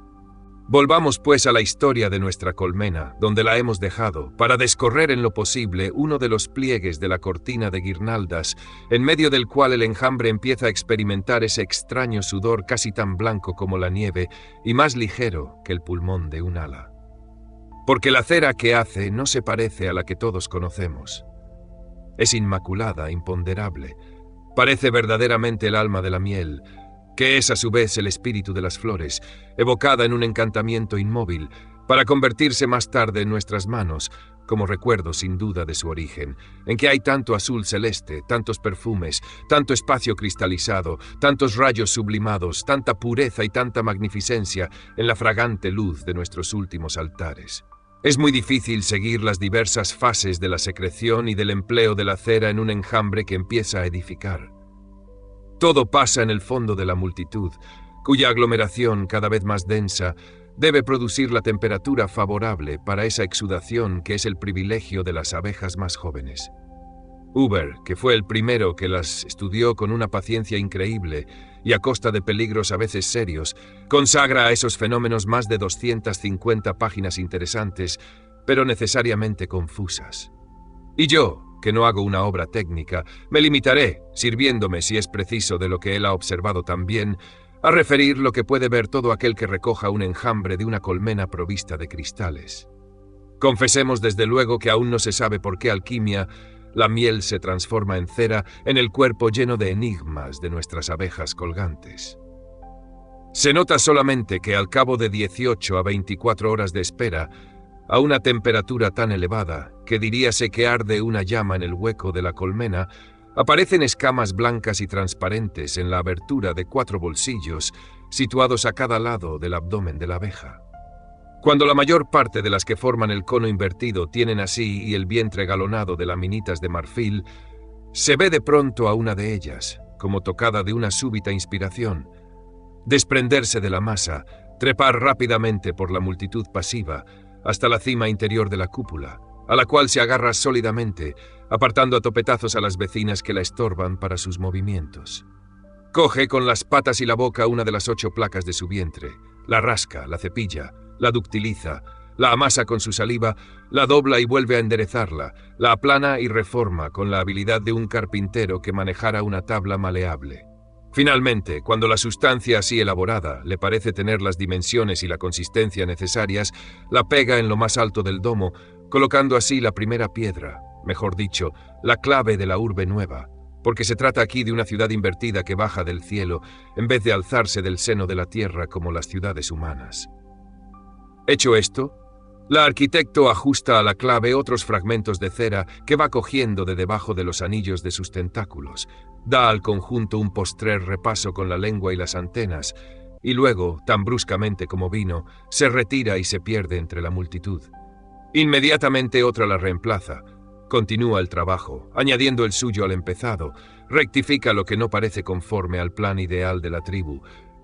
Volvamos pues a la historia de nuestra colmena, donde la hemos dejado, para descorrer en lo posible uno de los pliegues de la cortina de guirnaldas, en medio del cual el enjambre empieza a experimentar ese extraño sudor casi tan blanco como la nieve y más ligero que el pulmón de un ala. Porque la cera que hace no se parece a la que todos conocemos. Es inmaculada, imponderable. Parece verdaderamente el alma de la miel, que es a su vez el espíritu de las flores, evocada en un encantamiento inmóvil, para convertirse más tarde en nuestras manos, como recuerdo sin duda de su origen, en que hay tanto azul celeste, tantos perfumes, tanto espacio cristalizado, tantos rayos sublimados, tanta pureza y tanta magnificencia en la fragante luz de nuestros últimos altares. Es muy difícil seguir las diversas fases de la secreción y del empleo de la cera en un enjambre que empieza a edificar. Todo pasa en el fondo de la multitud, cuya aglomeración, cada vez más densa, debe producir la temperatura favorable para esa exudación que es el privilegio de las abejas más jóvenes. Huber, que fue el primero que las estudió con una paciencia increíble y a costa de peligros a veces serios, consagra a esos fenómenos más de 250 páginas interesantes, pero necesariamente confusas. Y yo, que no hago una obra técnica, me limitaré, sirviéndome si es preciso de lo que él ha observado también, a referir lo que puede ver todo aquel que recoja un enjambre de una colmena provista de cristales. Confesemos desde luego que aún no se sabe por qué alquimia la miel se transforma en cera en el cuerpo lleno de enigmas de nuestras abejas colgantes. Se nota solamente que al cabo de 18 a 24 horas de espera, a una temperatura tan elevada que diríase que arde una llama en el hueco de la colmena, aparecen escamas blancas y transparentes en la abertura de 4 bolsillos situados a cada lado del abdomen de la abeja. Cuando la mayor parte de las que forman el cono invertido tienen así y el vientre galonado de laminitas de marfil, se ve de pronto a una de ellas, como tocada de una súbita inspiración, desprenderse de la masa, trepar rápidamente por la multitud pasiva hasta la cima interior de la cúpula, a la cual se agarra sólidamente, apartando a topetazos a las vecinas que la estorban para sus movimientos. Coge con las patas y la boca una de las 8 placas de su vientre, la rasca, la cepilla, la ductiliza, la amasa con su saliva, la dobla y vuelve a enderezarla, la aplana y reforma con la habilidad de un carpintero que manejara una tabla maleable. Finalmente, cuando la sustancia así elaborada le parece tener las dimensiones y la consistencia necesarias, la pega en lo más alto del domo, colocando así la primera piedra, mejor dicho, la clave de la urbe nueva, porque se trata aquí de una ciudad invertida que baja del cielo, en vez de alzarse del seno de la tierra como las ciudades humanas. Hecho esto, la arquitecto ajusta a la clave otros fragmentos de cera que va cogiendo de debajo de los anillos de sus tentáculos, da al conjunto un postrer repaso con la lengua y las antenas, y luego, tan bruscamente como vino, se retira y se pierde entre la multitud. Inmediatamente otra la reemplaza, continúa el trabajo, añadiendo el suyo al empezado, rectifica lo que no parece conforme al plan ideal de la tribu,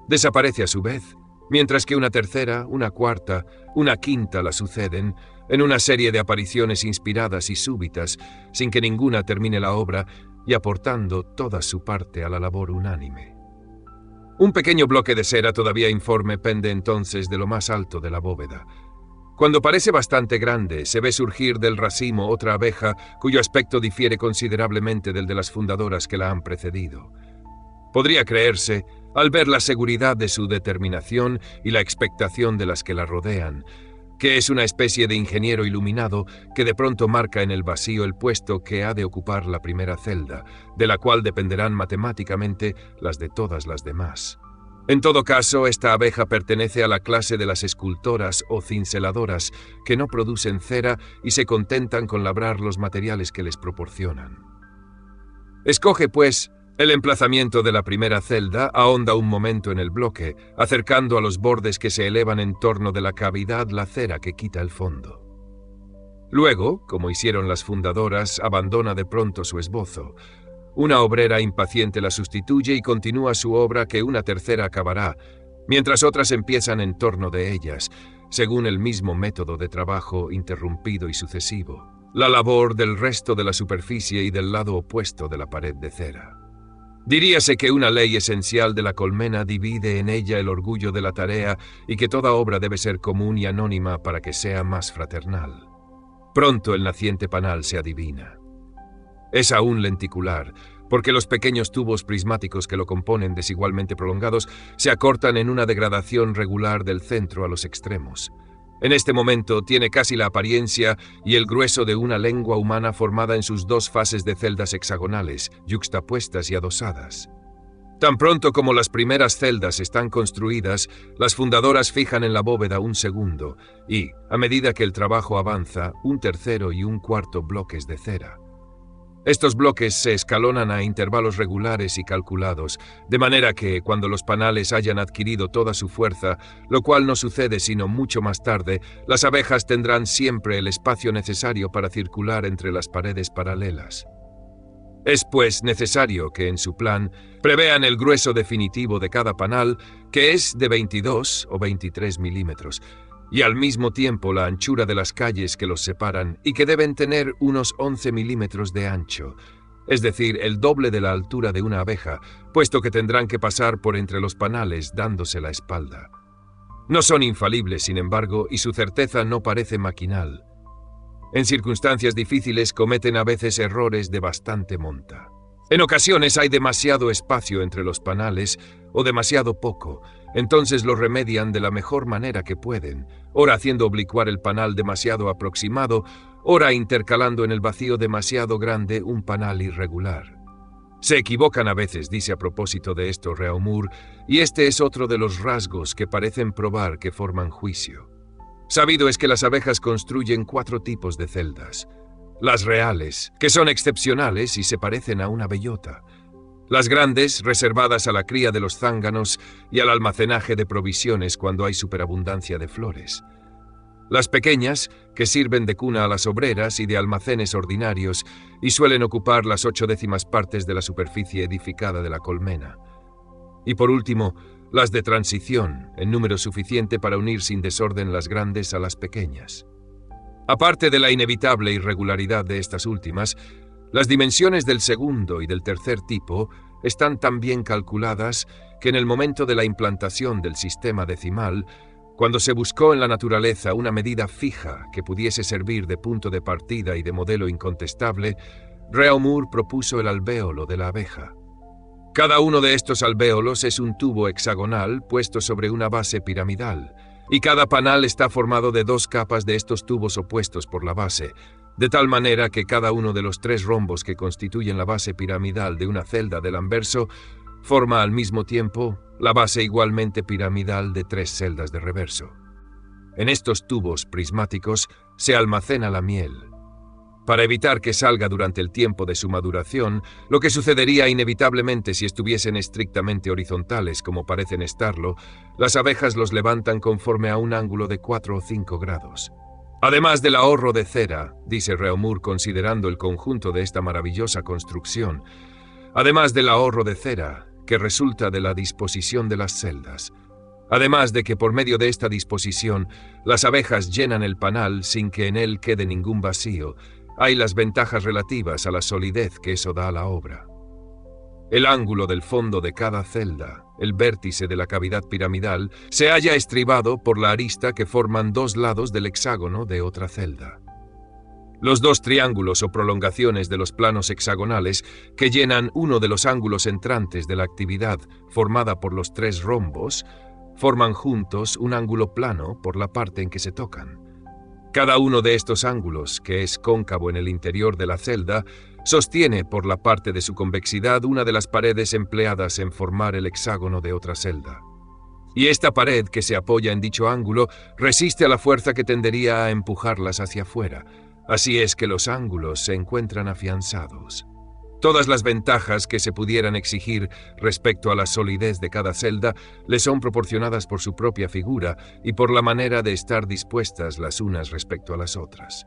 desaparece a su vez, mientras que una tercera, una cuarta, una quinta la suceden, en una serie de apariciones inspiradas y súbitas, sin que ninguna termine la obra y aportando toda su parte a la labor unánime. Un pequeño bloque de cera todavía informe pende entonces de lo más alto de la bóveda. Cuando parece bastante grande, se ve surgir del racimo otra abeja cuyo aspecto difiere considerablemente del de las fundadoras que la han precedido. Podría creerse, al ver la seguridad de su determinación y la expectación de las que la rodean, que es una especie de ingeniero iluminado que de pronto marca en el vacío el puesto que ha de ocupar la primera celda, de la cual dependerán matemáticamente las de todas las demás. En todo caso, esta abeja pertenece a la clase de las escultoras o cinceladoras que no producen cera y se contentan con labrar los materiales que les proporcionan. Escoge, pues, El emplazamiento de la primera celda ahonda un momento en el bloque, acercando a los bordes que se elevan en torno de la cavidad la cera que quita el fondo. Luego, como hicieron las fundadoras, abandona de pronto su esbozo. Una obrera impaciente la sustituye y continúa su obra que una tercera acabará, mientras otras empiezan en torno de ellas, según el mismo método de trabajo interrumpido y sucesivo, la labor del resto de la superficie y del lado opuesto de la pared de cera. Diríase que una ley esencial de la colmena divide en ella el orgullo de la tarea y que toda obra debe ser común y anónima para que sea más fraternal. Pronto el naciente panal se adivina. Es aún lenticular, porque los pequeños tubos prismáticos que lo componen, desigualmente prolongados, se acortan en una degradación regular del centro a los extremos. En este momento tiene casi la apariencia y el grueso de una lengua humana formada en sus dos fases de celdas hexagonales, yuxtapuestas y adosadas. Tan pronto como las primeras celdas están construidas, las fundadoras fijan en la bóveda un segundo y, a medida que el trabajo avanza, un tercero y un cuarto bloques de cera. Estos bloques se escalonan a intervalos regulares y calculados, de manera que, cuando los panales hayan adquirido toda su fuerza, lo cual no sucede sino mucho más tarde, las abejas tendrán siempre el espacio necesario para circular entre las paredes paralelas. Es, pues, necesario que en su plan prevean el grueso definitivo de cada panal, que es de 22 o 23 milímetros, y al mismo tiempo la anchura de las calles que los separan y que deben tener unos 11 milímetros de ancho, es decir, el doble de la altura de una abeja, puesto que tendrán que pasar por entre los panales dándose la espalda. No son infalibles, sin embargo, y su certeza no parece maquinal. En circunstancias difíciles cometen a veces errores de bastante monta. En ocasiones hay demasiado espacio entre los panales o demasiado poco, entonces lo remedian de la mejor manera que pueden, ora haciendo oblicuar el panal demasiado aproximado, ora intercalando en el vacío demasiado grande un panal irregular. Se equivocan a veces, dice a propósito de esto Reaumur, y este es otro de los rasgos que parecen probar que forman juicio. Sabido es que las abejas construyen 4 tipos de celdas. Las reales, que son excepcionales y se parecen a una bellota. Las grandes, reservadas a la cría de los zánganos y al almacenaje de provisiones cuando hay superabundancia de flores. Las pequeñas, que sirven de cuna a las obreras y de almacenes ordinarios y suelen ocupar las 8/10 partes de la superficie edificada de la colmena. Y por último, las de transición, en número suficiente para unir sin desorden las grandes a las pequeñas. Aparte de la inevitable irregularidad de estas últimas, las dimensiones del segundo y del tercer tipo están tan bien calculadas que en el momento de la implantación del sistema decimal, cuando se buscó en la naturaleza una medida fija que pudiese servir de punto de partida y de modelo incontestable, Reaumur propuso el alvéolo de la abeja. Cada uno de estos alvéolos es un tubo hexagonal puesto sobre una base piramidal, y cada panal está formado de 2 capas de estos tubos opuestos por la base, de tal manera que cada uno de los 3 rombos que constituyen la base piramidal de una celda del anverso forma al mismo tiempo la base igualmente piramidal de 3 celdas de reverso. En estos tubos prismáticos se almacena la miel. Para evitar que salga durante el tiempo de su maduración, lo que sucedería inevitablemente si estuviesen estrictamente horizontales como parecen estarlo, las abejas los levantan conforme a un ángulo de 4 o 5 grados. Además del ahorro de cera, dice Reaumur considerando el conjunto de esta maravillosa construcción, además del ahorro de cera, que resulta de la disposición de las celdas, además de que por medio de esta disposición las abejas llenan el panal sin que en él quede ningún vacío, hay las ventajas relativas a la solidez que eso da a la obra. El ángulo del fondo de cada celda, el vértice de la cavidad piramidal, se halla estribado por la arista que forman 2 lados del hexágono de otra celda. Los 2 triángulos o prolongaciones de los planos hexagonales que llenan uno de los ángulos entrantes de la actividad formada por los 3 rombos, forman juntos un ángulo plano por la parte en que se tocan. Cada uno de estos ángulos, que es cóncavo en el interior de la celda, sostiene por la parte de su convexidad una de las paredes empleadas en formar el hexágono de otra celda. Y esta pared que se apoya en dicho ángulo resiste a la fuerza que tendería a empujarlas hacia afuera. Así es que los ángulos se encuentran afianzados. Todas las ventajas que se pudieran exigir respecto a la solidez de cada celda le son proporcionadas por su propia figura y por la manera de estar dispuestas las unas respecto a las otras.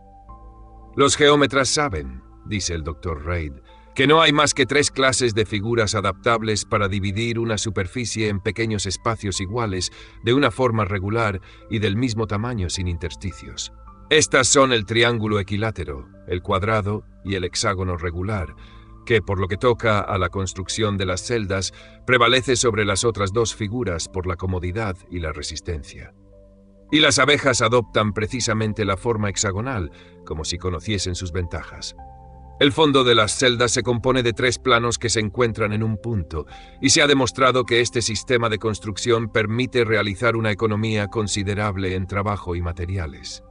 Los geómetras saben, dice el Dr. Reid, que no hay más que 3 clases de figuras adaptables para dividir una superficie en pequeños espacios iguales, de una forma regular y del mismo tamaño sin intersticios. Estas son el triángulo equilátero, el cuadrado y el hexágono regular, que, por lo que toca a la construcción de las celdas, prevalece sobre las otras 2 figuras por la comodidad y la resistencia. Y las abejas adoptan precisamente la forma hexagonal, como si conociesen sus ventajas. El fondo de las celdas se compone de 3 planos que se encuentran en un punto, y se ha demostrado que este sistema de construcción permite realizar una economía considerable en trabajo y materiales.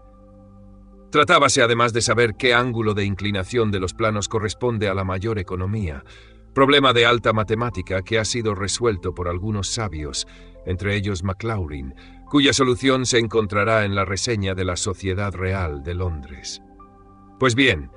Tratábase además de saber qué ángulo de inclinación de los planos corresponde a la mayor economía, problema de alta matemática que ha sido resuelto por algunos sabios, entre ellos Maclaurin, cuya solución se encontrará en la reseña de la Sociedad Real de Londres. Pues bien,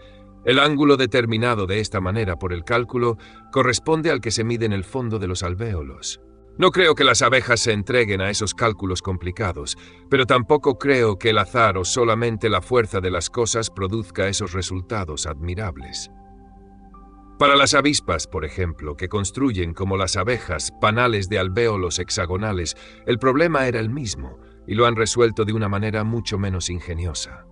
el ángulo determinado de esta manera por el cálculo corresponde al que se mide en el fondo de los alvéolos. No creo que las abejas se entreguen a esos cálculos complicados, pero tampoco creo que el azar o solamente la fuerza de las cosas produzca esos resultados admirables. Para las avispas, por ejemplo, que construyen como las abejas panales de alvéolos hexagonales, el problema era el mismo, y lo han resuelto de una manera mucho menos ingeniosa.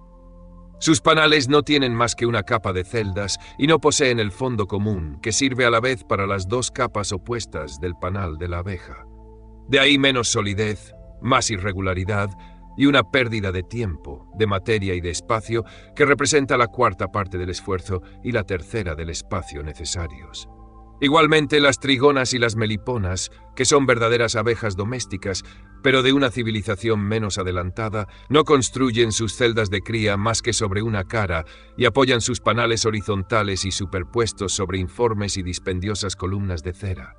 Sus panales no tienen más que una capa de celdas y no poseen el fondo común, que sirve a la vez para las 2 capas opuestas del panal de la abeja. De ahí menos solidez, más irregularidad y una pérdida de tiempo, de materia y de espacio que representa la 4ª parte del esfuerzo y la 3ª del espacio necesarios. Igualmente las trigonas y las meliponas, que son verdaderas abejas domésticas, pero de una civilización menos adelantada, no construyen sus celdas de cría más que sobre una cara y apoyan sus panales horizontales y superpuestos sobre informes y dispendiosas columnas de cera.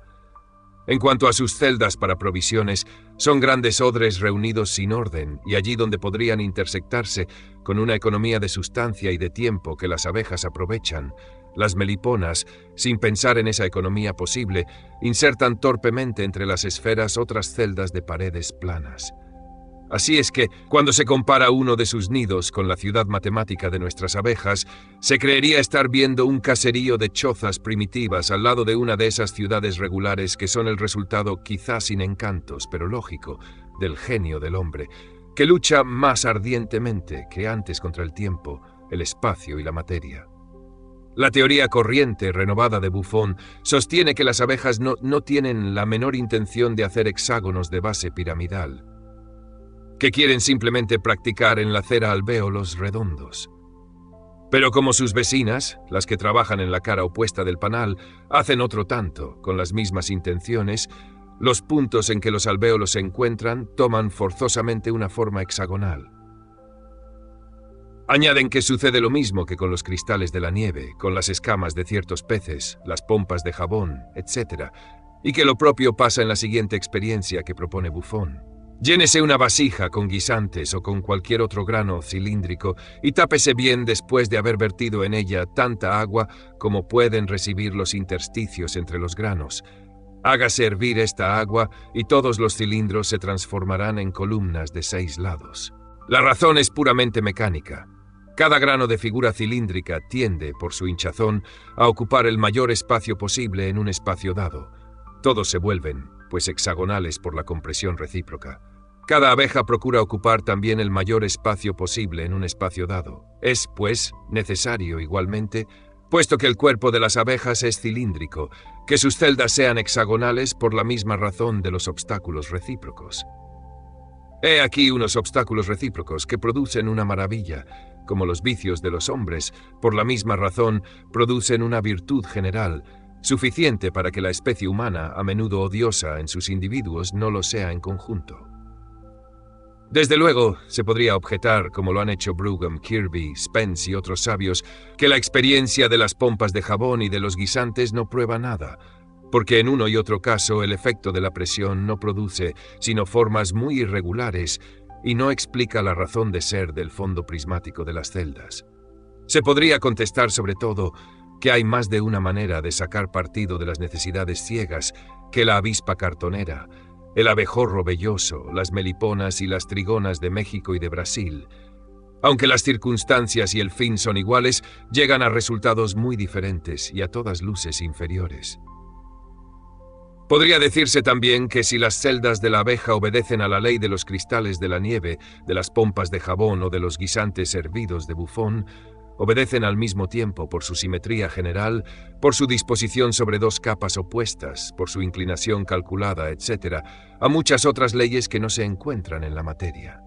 En cuanto a sus celdas para provisiones, son grandes odres reunidos sin orden y allí donde podrían intersectarse, con una economía de sustancia y de tiempo que las abejas aprovechan. Las meliponas, sin pensar en esa economía posible, insertan torpemente entre las esferas otras celdas de paredes planas. Así es que, cuando se compara uno de sus nidos con la ciudad matemática de nuestras abejas, se creería estar viendo un caserío de chozas primitivas al lado de una de esas ciudades regulares que son el resultado, quizás sin encantos, pero lógico, del genio del hombre, que lucha más ardientemente que antes contra el tiempo, el espacio y la materia. La teoría corriente renovada de Buffon sostiene que las abejas no tienen la menor intención de hacer hexágonos de base piramidal, que quieren simplemente practicar en la cera alvéolos redondos. Pero como sus vecinas, las que trabajan en la cara opuesta del panal, hacen otro tanto, con las mismas intenciones, los puntos en que los alvéolos se encuentran toman forzosamente una forma hexagonal. Añaden que sucede lo mismo que con los cristales de la nieve, con las escamas de ciertos peces, las pompas de jabón, etc., y que lo propio pasa en la siguiente experiencia que propone Buffon. Llénese una vasija con guisantes o con cualquier otro grano cilíndrico y tápese bien después de haber vertido en ella tanta agua como pueden recibir los intersticios entre los granos. Hágase hervir esta agua y todos los cilindros se transformarán en columnas de 6 lados. La razón es puramente mecánica. Cada grano de figura cilíndrica tiende, por su hinchazón, a ocupar el mayor espacio posible en un espacio dado. Todos se vuelven, pues hexagonales por la compresión recíproca. Cada abeja procura ocupar también el mayor espacio posible en un espacio dado. Es, pues, necesario igualmente, puesto que el cuerpo de las abejas es cilíndrico, que sus celdas sean hexagonales por la misma razón de los obstáculos recíprocos. He aquí unos obstáculos recíprocos que producen una maravilla, como los vicios de los hombres, por la misma razón, producen una virtud general, suficiente para que la especie humana, a menudo odiosa en sus individuos, no lo sea en conjunto. Desde luego, se podría objetar, como lo han hecho Brougham, Kirby, Spence y otros sabios, que la experiencia de las pompas de jabón y de los guisantes no prueba nada, porque en uno y otro caso el efecto de la presión no produce sino formas muy irregulares y no explica la razón de ser del fondo prismático de las celdas. Se podría contestar sobre todo que hay más de una manera de sacar partido de las necesidades ciegas que la avispa cartonera, el abejorro velloso, las meliponas y las trigonas de México y de Brasil. Aunque las circunstancias y el fin son iguales, llegan a resultados muy diferentes y a todas luces inferiores. Podría decirse también que si las celdas de la abeja obedecen a la ley de los cristales de la nieve, de las pompas de jabón o de los guisantes hervidos de Buffon, obedecen al mismo tiempo por su simetría general, por su disposición sobre dos capas opuestas, por su inclinación calculada, etc., a muchas otras leyes que no se encuentran en la materia.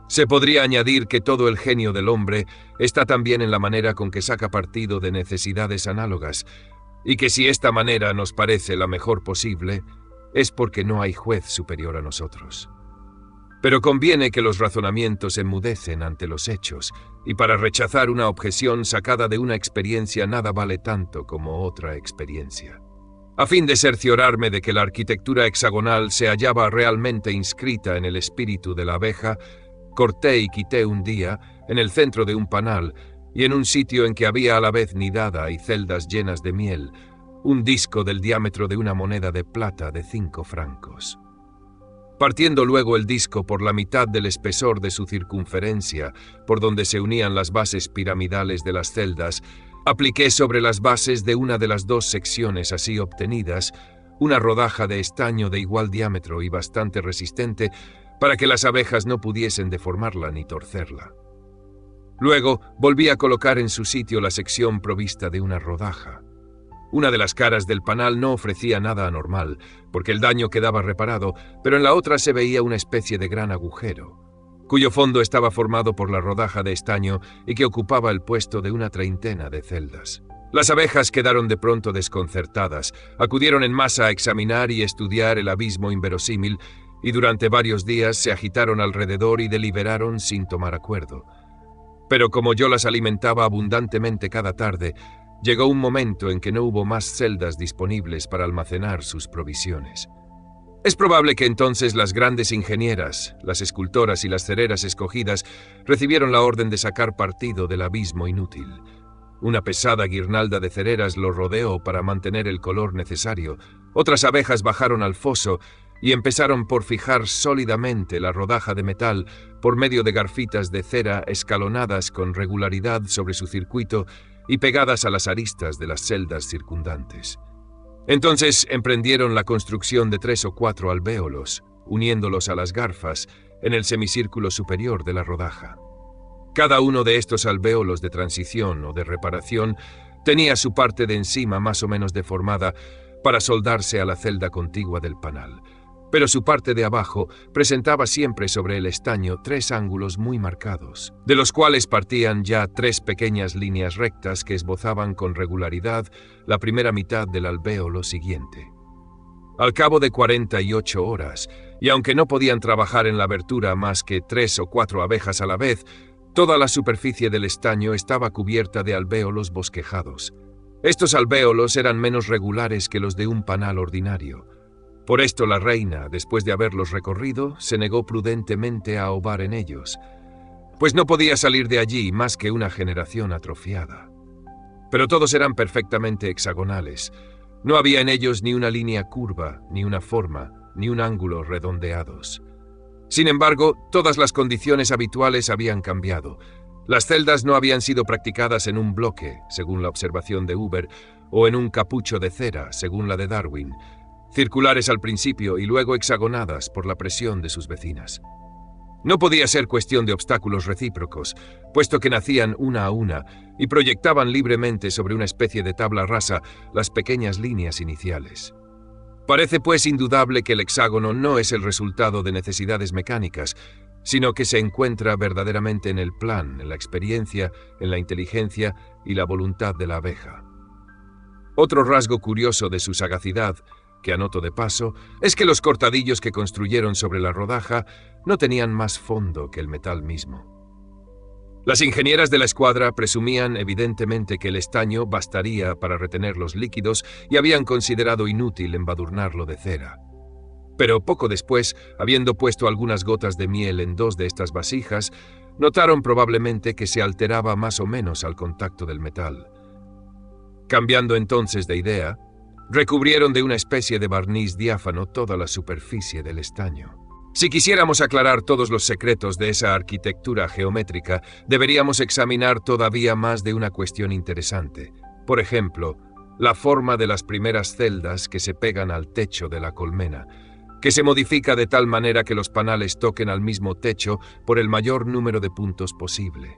Se podría añadir que todo el genio del hombre está también en la manera con que saca partido de necesidades análogas, y que si esta manera nos parece la mejor posible, es porque no hay juez superior a nosotros. Pero conviene que los razonamientos enmudecen ante los hechos, y para rechazar una objeción sacada de una experiencia nada vale tanto como otra experiencia. A fin de cerciorarme de que la arquitectura hexagonal se hallaba realmente inscrita en el espíritu de la abeja, corté y quité un día, en el centro de un panal, y en un sitio en que había a la vez nidada y celdas llenas de miel, un disco del diámetro de una moneda de plata de 5 francos. Partiendo luego el disco por la mitad del espesor de su circunferencia, por donde se unían las bases piramidales de las celdas, apliqué sobre las bases de una de las dos secciones así obtenidas una rodaja de estaño de igual diámetro y bastante resistente para que las abejas no pudiesen deformarla ni torcerla. Luego volví a colocar en su sitio la sección provista de una rodaja. Una de las caras del panal no ofrecía nada anormal, porque el daño quedaba reparado, pero en la otra se veía una especie de gran agujero, cuyo fondo estaba formado por la rodaja de estaño y que ocupaba el puesto de una treintena de celdas. Las abejas quedaron de pronto desconcertadas, acudieron en masa a examinar y estudiar el abismo inverosímil, y durante varios días se agitaron alrededor y deliberaron sin tomar acuerdo. Pero como yo las alimentaba abundantemente cada tarde, llegó un momento en que no hubo más celdas disponibles para almacenar sus provisiones. Es probable que entonces las grandes ingenieras, las escultoras y las cereras escogidas recibieron la orden de sacar partido del abismo inútil. Una pesada guirnalda de cereras lo rodeó para mantener el color necesario. Otras abejas bajaron al foso y empezaron por fijar sólidamente la rodaja de metal por medio de garfitas de cera escalonadas con regularidad sobre su circuito y pegadas a las aristas de las celdas circundantes. Entonces emprendieron la construcción de 3 o 4 alvéolos, uniéndolos a las garfas en el semicírculo superior de la rodaja. Cada uno de estos alvéolos de transición o de reparación tenía su parte de encima más o menos deformada para soldarse a la celda contigua del panal, pero su parte de abajo presentaba siempre sobre el estaño 3 ángulos muy marcados, de los cuales partían ya 3 pequeñas líneas rectas que esbozaban con regularidad la primera mitad del alvéolo siguiente. Al cabo de 48 horas, y aunque no podían trabajar en la abertura más que 3 o 4 abejas a la vez, toda la superficie del estaño estaba cubierta de alvéolos bosquejados. Estos alvéolos eran menos regulares que los de un panal ordinario. Por esto la reina, después de haberlos recorrido, se negó prudentemente a ovar en ellos, pues no podía salir de allí más que una generación atrofiada. Pero todos eran perfectamente hexagonales. No había en ellos ni una línea curva, ni una forma, ni un ángulo redondeados. Sin embargo, todas las condiciones habituales habían cambiado. Las celdas no habían sido practicadas en un bloque, según la observación de Huber, o en un capucho de cera, según la de Darwin, circulares al principio y luego hexagonadas por la presión de sus vecinas. No podía ser cuestión de obstáculos recíprocos, puesto que nacían una a una y proyectaban libremente sobre una especie de tabla rasa las pequeñas líneas iniciales. Parece pues indudable que el hexágono no es el resultado de necesidades mecánicas, sino que se encuentra verdaderamente en el plan, en la experiencia, en la inteligencia y la voluntad de la abeja. Otro rasgo curioso de su sagacidad, que anoto de paso, es que los cortadillos que construyeron sobre la rodaja no tenían más fondo que el metal mismo. Las ingenieras de la escuadra presumían evidentemente que el estaño bastaría para retener los líquidos y habían considerado inútil embadurnarlo de cera. Pero poco después, habiendo puesto algunas gotas de miel en 2 de estas vasijas, notaron probablemente que se alteraba más o menos al contacto del metal. Cambiando entonces de idea, recubrieron de una especie de barniz diáfano toda la superficie del estaño. Si quisiéramos aclarar todos los secretos de esa arquitectura geométrica, deberíamos examinar todavía más de una cuestión interesante. Por ejemplo, la forma de las primeras celdas que se pegan al techo de la colmena, que se modifica de tal manera que los panales toquen al mismo techo por el mayor número de puntos posible.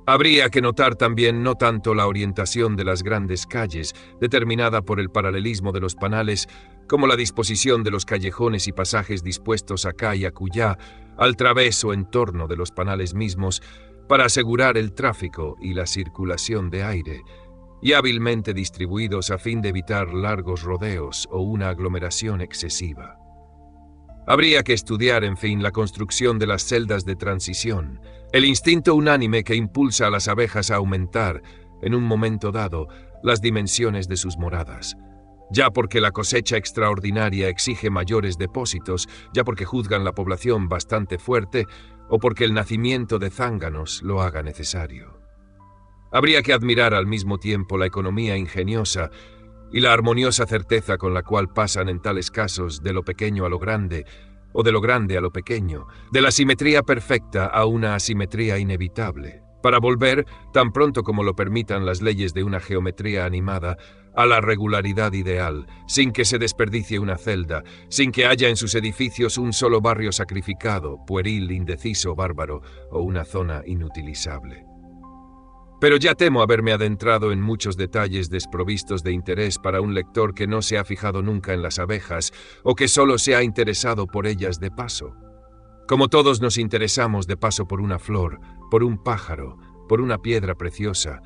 Habría que notar también no tanto la orientación de las grandes calles, determinada por el paralelismo de los panales, como la disposición de los callejones y pasajes dispuestos acá y acullá, al través o en torno de los panales mismos, para asegurar el tráfico y la circulación de aire, y hábilmente distribuidos a fin de evitar largos rodeos o una aglomeración excesiva. Habría que estudiar, en fin, la construcción de las celdas de transición, el instinto unánime que impulsa a las abejas a aumentar, en un momento dado, las dimensiones de sus moradas. Ya porque la cosecha extraordinaria exige mayores depósitos, ya porque juzgan la población bastante fuerte, o porque el nacimiento de zánganos lo haga necesario. Habría que admirar al mismo tiempo la economía ingeniosa y la armoniosa certeza con la cual pasan en tales casos de lo pequeño a lo grande, o de lo grande a lo pequeño, de la simetría perfecta a una asimetría inevitable, para volver, tan pronto como lo permitan las leyes de una geometría animada, a la regularidad ideal, sin que se desperdicie una celda, sin que haya en sus edificios un solo barrio sacrificado, pueril, indeciso, bárbaro, o una zona inutilizable. Pero ya temo haberme adentrado en muchos detalles desprovistos de interés para un lector que no se ha fijado nunca en las abejas o que solo se ha interesado por ellas de paso. Como todos nos interesamos de paso por una flor, por un pájaro, por una piedra preciosa,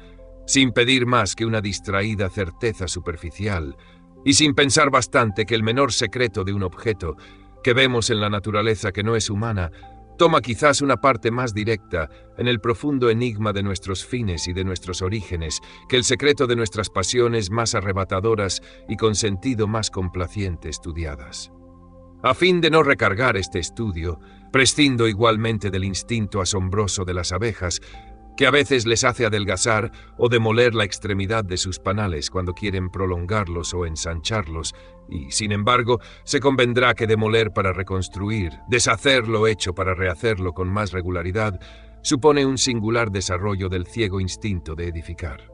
sin pedir más que una distraída certeza superficial y sin pensar bastante que el menor secreto de un objeto que vemos en la naturaleza que no es humana toma quizás una parte más directa en el profundo enigma de nuestros fines y de nuestros orígenes que el secreto de nuestras pasiones más arrebatadoras y con sentido más complaciente estudiadas. A fin de no recargar este estudio, prescindo igualmente del instinto asombroso de las abejas, que a veces les hace adelgazar o demoler la extremidad de sus panales cuando quieren prolongarlos o ensancharlos, y, sin embargo, se convendrá que demoler para reconstruir, deshacer lo hecho para rehacerlo con más regularidad, supone un singular desarrollo del ciego instinto de edificar.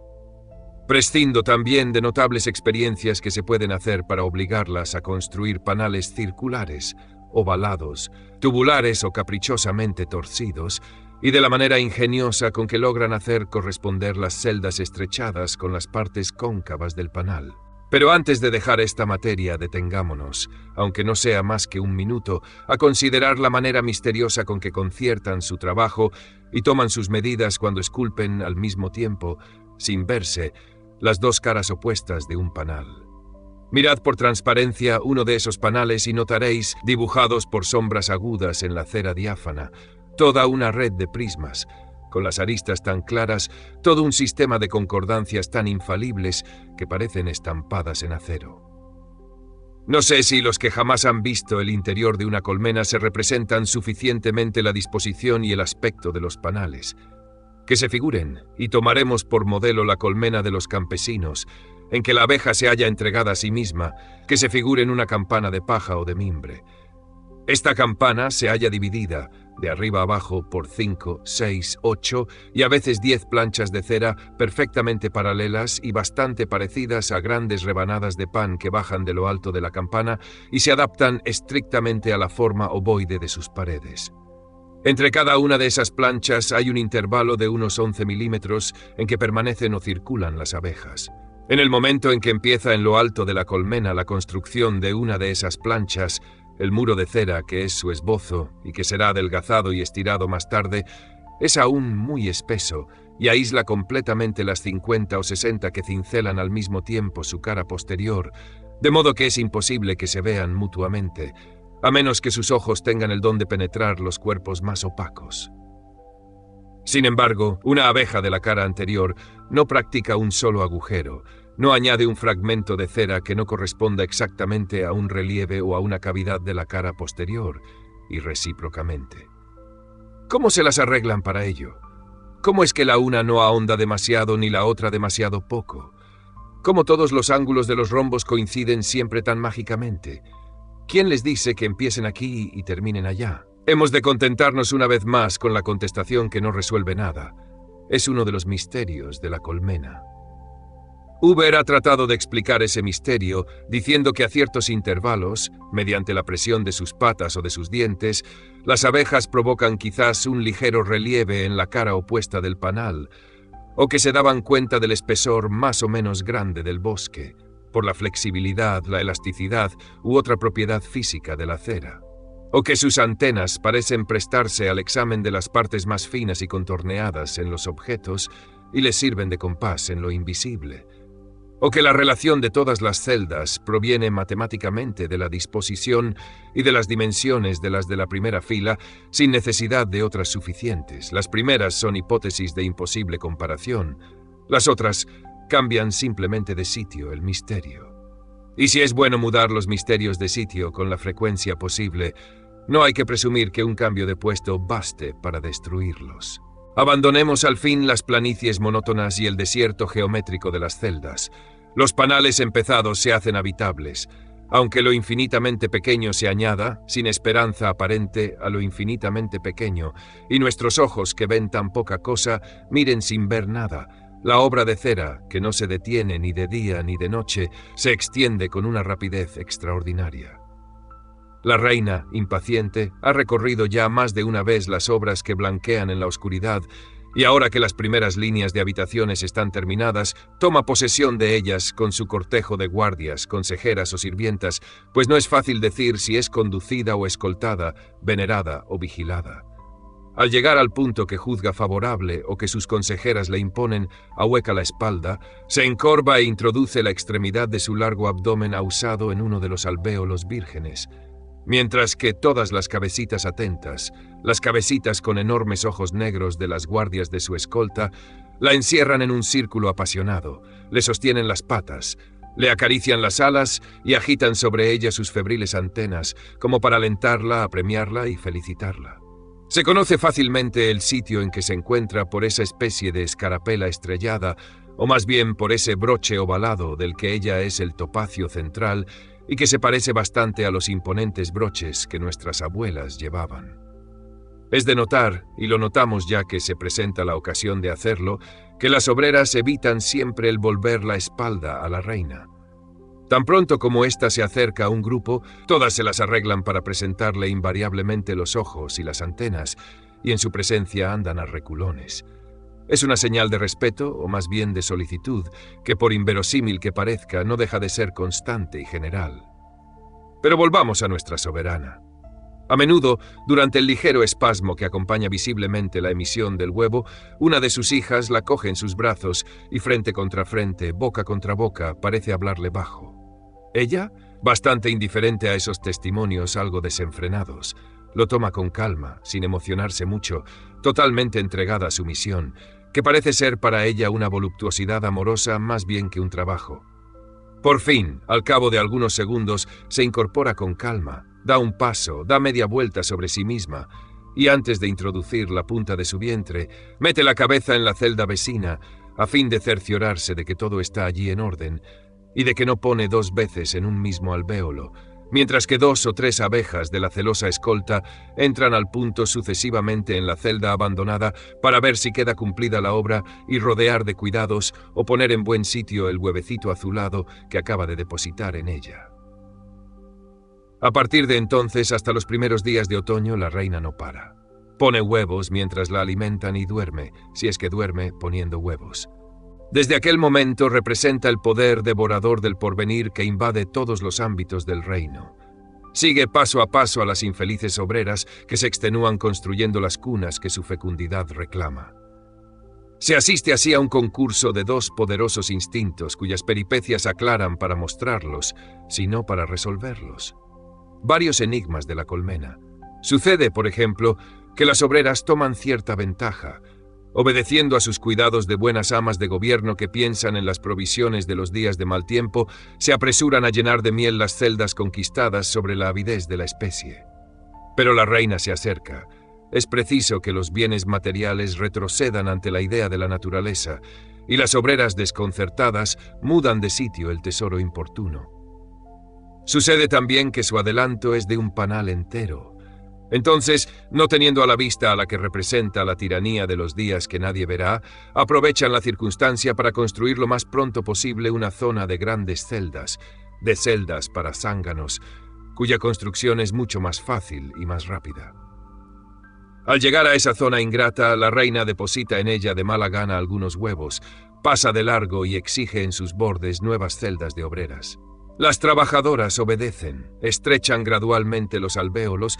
Prescindo también de notables experiencias que se pueden hacer para obligarlas a construir panales circulares, ovalados, tubulares o caprichosamente torcidos, y de la manera ingeniosa con que logran hacer corresponder las celdas estrechadas con las partes cóncavas del panal. Pero antes de dejar esta materia, detengámonos, aunque no sea más que un minuto, a considerar la manera misteriosa con que conciertan su trabajo y toman sus medidas cuando esculpen al mismo tiempo, sin verse, las dos caras opuestas de un panal. Mirad por transparencia uno de esos panales y notaréis, dibujados por sombras agudas en la cera diáfana, toda una red de prismas, con las aristas tan claras, todo un sistema de concordancias tan infalibles que parecen estampadas en acero. No sé si los que jamás han visto el interior de una colmena se representan suficientemente la disposición y el aspecto de los panales. Que se figuren, y tomaremos por modelo la colmena de los campesinos, en que la abeja se halla entregada a sí misma, que se figuren una campana de paja o de mimbre. Esta campana se halla dividida, de arriba abajo, por 5, 6, 8 y a veces 10 planchas de cera perfectamente paralelas y bastante parecidas a grandes rebanadas de pan que bajan de lo alto de la campana y se adaptan estrictamente a la forma ovoide de sus paredes. Entre cada una de esas planchas hay un intervalo de unos 11 milímetros en que permanecen o circulan las abejas. En el momento en que empieza en lo alto de la colmena la construcción de una de esas planchas, el muro de cera, que es su esbozo y que será adelgazado y estirado más tarde, es aún muy espeso y aísla completamente las 50 o 60 que cincelan al mismo tiempo su cara posterior, de modo que es imposible que se vean mutuamente, a menos que sus ojos tengan el don de penetrar los cuerpos más opacos. Sin embargo, una abeja de la cara anterior no practica un solo agujero, no añade un fragmento de cera que no corresponda exactamente a un relieve o a una cavidad de la cara posterior, y recíprocamente. ¿Cómo se las arreglan para ello? ¿Cómo es que la una no ahonda demasiado ni la otra demasiado poco? ¿Cómo todos los ángulos de los rombos coinciden siempre tan mágicamente? ¿Quién les dice que empiecen aquí y terminen allá? Hemos de contentarnos una vez más con la contestación que no resuelve nada. Es uno de los misterios de la colmena. Huber ha tratado de explicar ese misterio diciendo que a ciertos intervalos, mediante la presión de sus patas o de sus dientes, las abejas provocan quizás un ligero relieve en la cara opuesta del panal, o que se daban cuenta del espesor más o menos grande del bosque, por la flexibilidad, la elasticidad u otra propiedad física de la cera, o que sus antenas parecen prestarse al examen de las partes más finas y contorneadas en los objetos y les sirven de compás en lo invisible, o que la relación de todas las celdas proviene matemáticamente de la disposición y de las dimensiones de las de la primera fila sin necesidad de otras suficientes. Las primeras son hipótesis de imposible comparación, las otras cambian simplemente de sitio el misterio. Y si es bueno mudar los misterios de sitio con la frecuencia posible, no hay que presumir que un cambio de puesto baste para destruirlos. Abandonemos al fin las planicies monótonas y el desierto geométrico de las celdas. Los panales empezados se hacen habitables, aunque lo infinitamente pequeño se añada, sin esperanza aparente, a lo infinitamente pequeño, y nuestros ojos, que ven tan poca cosa, miren sin ver nada. La obra de cera, que no se detiene ni de día ni de noche, se extiende con una rapidez extraordinaria. La reina, impaciente, ha recorrido ya más de una vez las obras que blanquean en la oscuridad, y ahora que las primeras líneas de habitaciones están terminadas, toma posesión de ellas con su cortejo de guardias, consejeras o sirvientas, pues no es fácil decir si es conducida o escoltada, venerada o vigilada. Al llegar al punto que juzga favorable o que sus consejeras le imponen, ahueca la espalda, se encorva e introduce la extremidad de su largo abdomen ahusado en uno de los alvéolos vírgenes, mientras que todas las cabecitas atentas, las cabecitas con enormes ojos negros de las guardias de su escolta, la encierran en un círculo apasionado, le sostienen las patas, le acarician las alas y agitan sobre ella sus febriles antenas, como para alentarla, apremiarla y felicitarla. Se conoce fácilmente el sitio en que se encuentra por esa especie de escarapela estrellada, o más bien por ese broche ovalado del que ella es el topacio central y que se parece bastante a los imponentes broches que nuestras abuelas llevaban. Es de notar, y lo notamos ya que se presenta la ocasión de hacerlo, que las obreras evitan siempre el volver la espalda a la reina. Tan pronto como ésta se acerca a un grupo, todas se las arreglan para presentarle invariablemente los ojos y las antenas, y en su presencia andan a reculones. Es una señal de respeto, o más bien de solicitud, que por inverosímil que parezca, no deja de ser constante y general. Pero volvamos a nuestra soberana. A menudo, durante el ligero espasmo que acompaña visiblemente la emisión del huevo, una de sus hijas la coge en sus brazos y frente contra frente, boca contra boca, parece hablarle bajo. Ella, bastante indiferente a esos testimonios algo desenfrenados, lo toma con calma, sin emocionarse mucho, totalmente entregada a su misión, que parece ser para ella una voluptuosidad amorosa más bien que un trabajo. Por fin, al cabo de algunos segundos, se incorpora con calma, da un paso, da media vuelta sobre sí misma, y antes de introducir la punta de su vientre, mete la cabeza en la celda vecina, a fin de cerciorarse de que todo está allí en orden, y de que no pone dos veces en un mismo alvéolo, mientras que 2 o 3 abejas de la celosa escolta entran al punto sucesivamente en la celda abandonada para ver si queda cumplida la obra y rodear de cuidados o poner en buen sitio el huevecito azulado que acaba de depositar en ella. A partir de entonces, hasta los primeros días de otoño, la reina no para. Pone huevos mientras la alimentan y duerme, si es que duerme poniendo huevos. Desde aquel momento representa el poder devorador del porvenir que invade todos los ámbitos del reino. Sigue paso a paso a las infelices obreras que se extenúan construyendo las cunas que su fecundidad reclama. Se asiste así a un concurso de 2 poderosos instintos cuyas peripecias aclaran para mostrarlos, sino para resolverlos. Varios enigmas de la colmena. Sucede, por ejemplo, que las obreras toman cierta ventaja, obedeciendo a sus cuidados de buenas amas de gobierno que piensan en las provisiones de los días de mal tiempo, se apresuran a llenar de miel las celdas conquistadas sobre la avidez de la especie. Pero la reina se acerca. Es preciso que los bienes materiales retrocedan ante la idea de la naturaleza, y las obreras desconcertadas mudan de sitio el tesoro importuno. Sucede también que su adelanto es de un panal entero. Entonces, no teniendo a la vista a la que representa la tiranía de los días que nadie verá, aprovechan la circunstancia para construir lo más pronto posible una zona de grandes celdas, de celdas para zánganos, cuya construcción es mucho más fácil y más rápida. Al llegar a esa zona ingrata, la reina deposita en ella de mala gana algunos huevos, pasa de largo y exige en sus bordes nuevas celdas de obreras. Las trabajadoras obedecen, estrechan gradualmente los alvéolos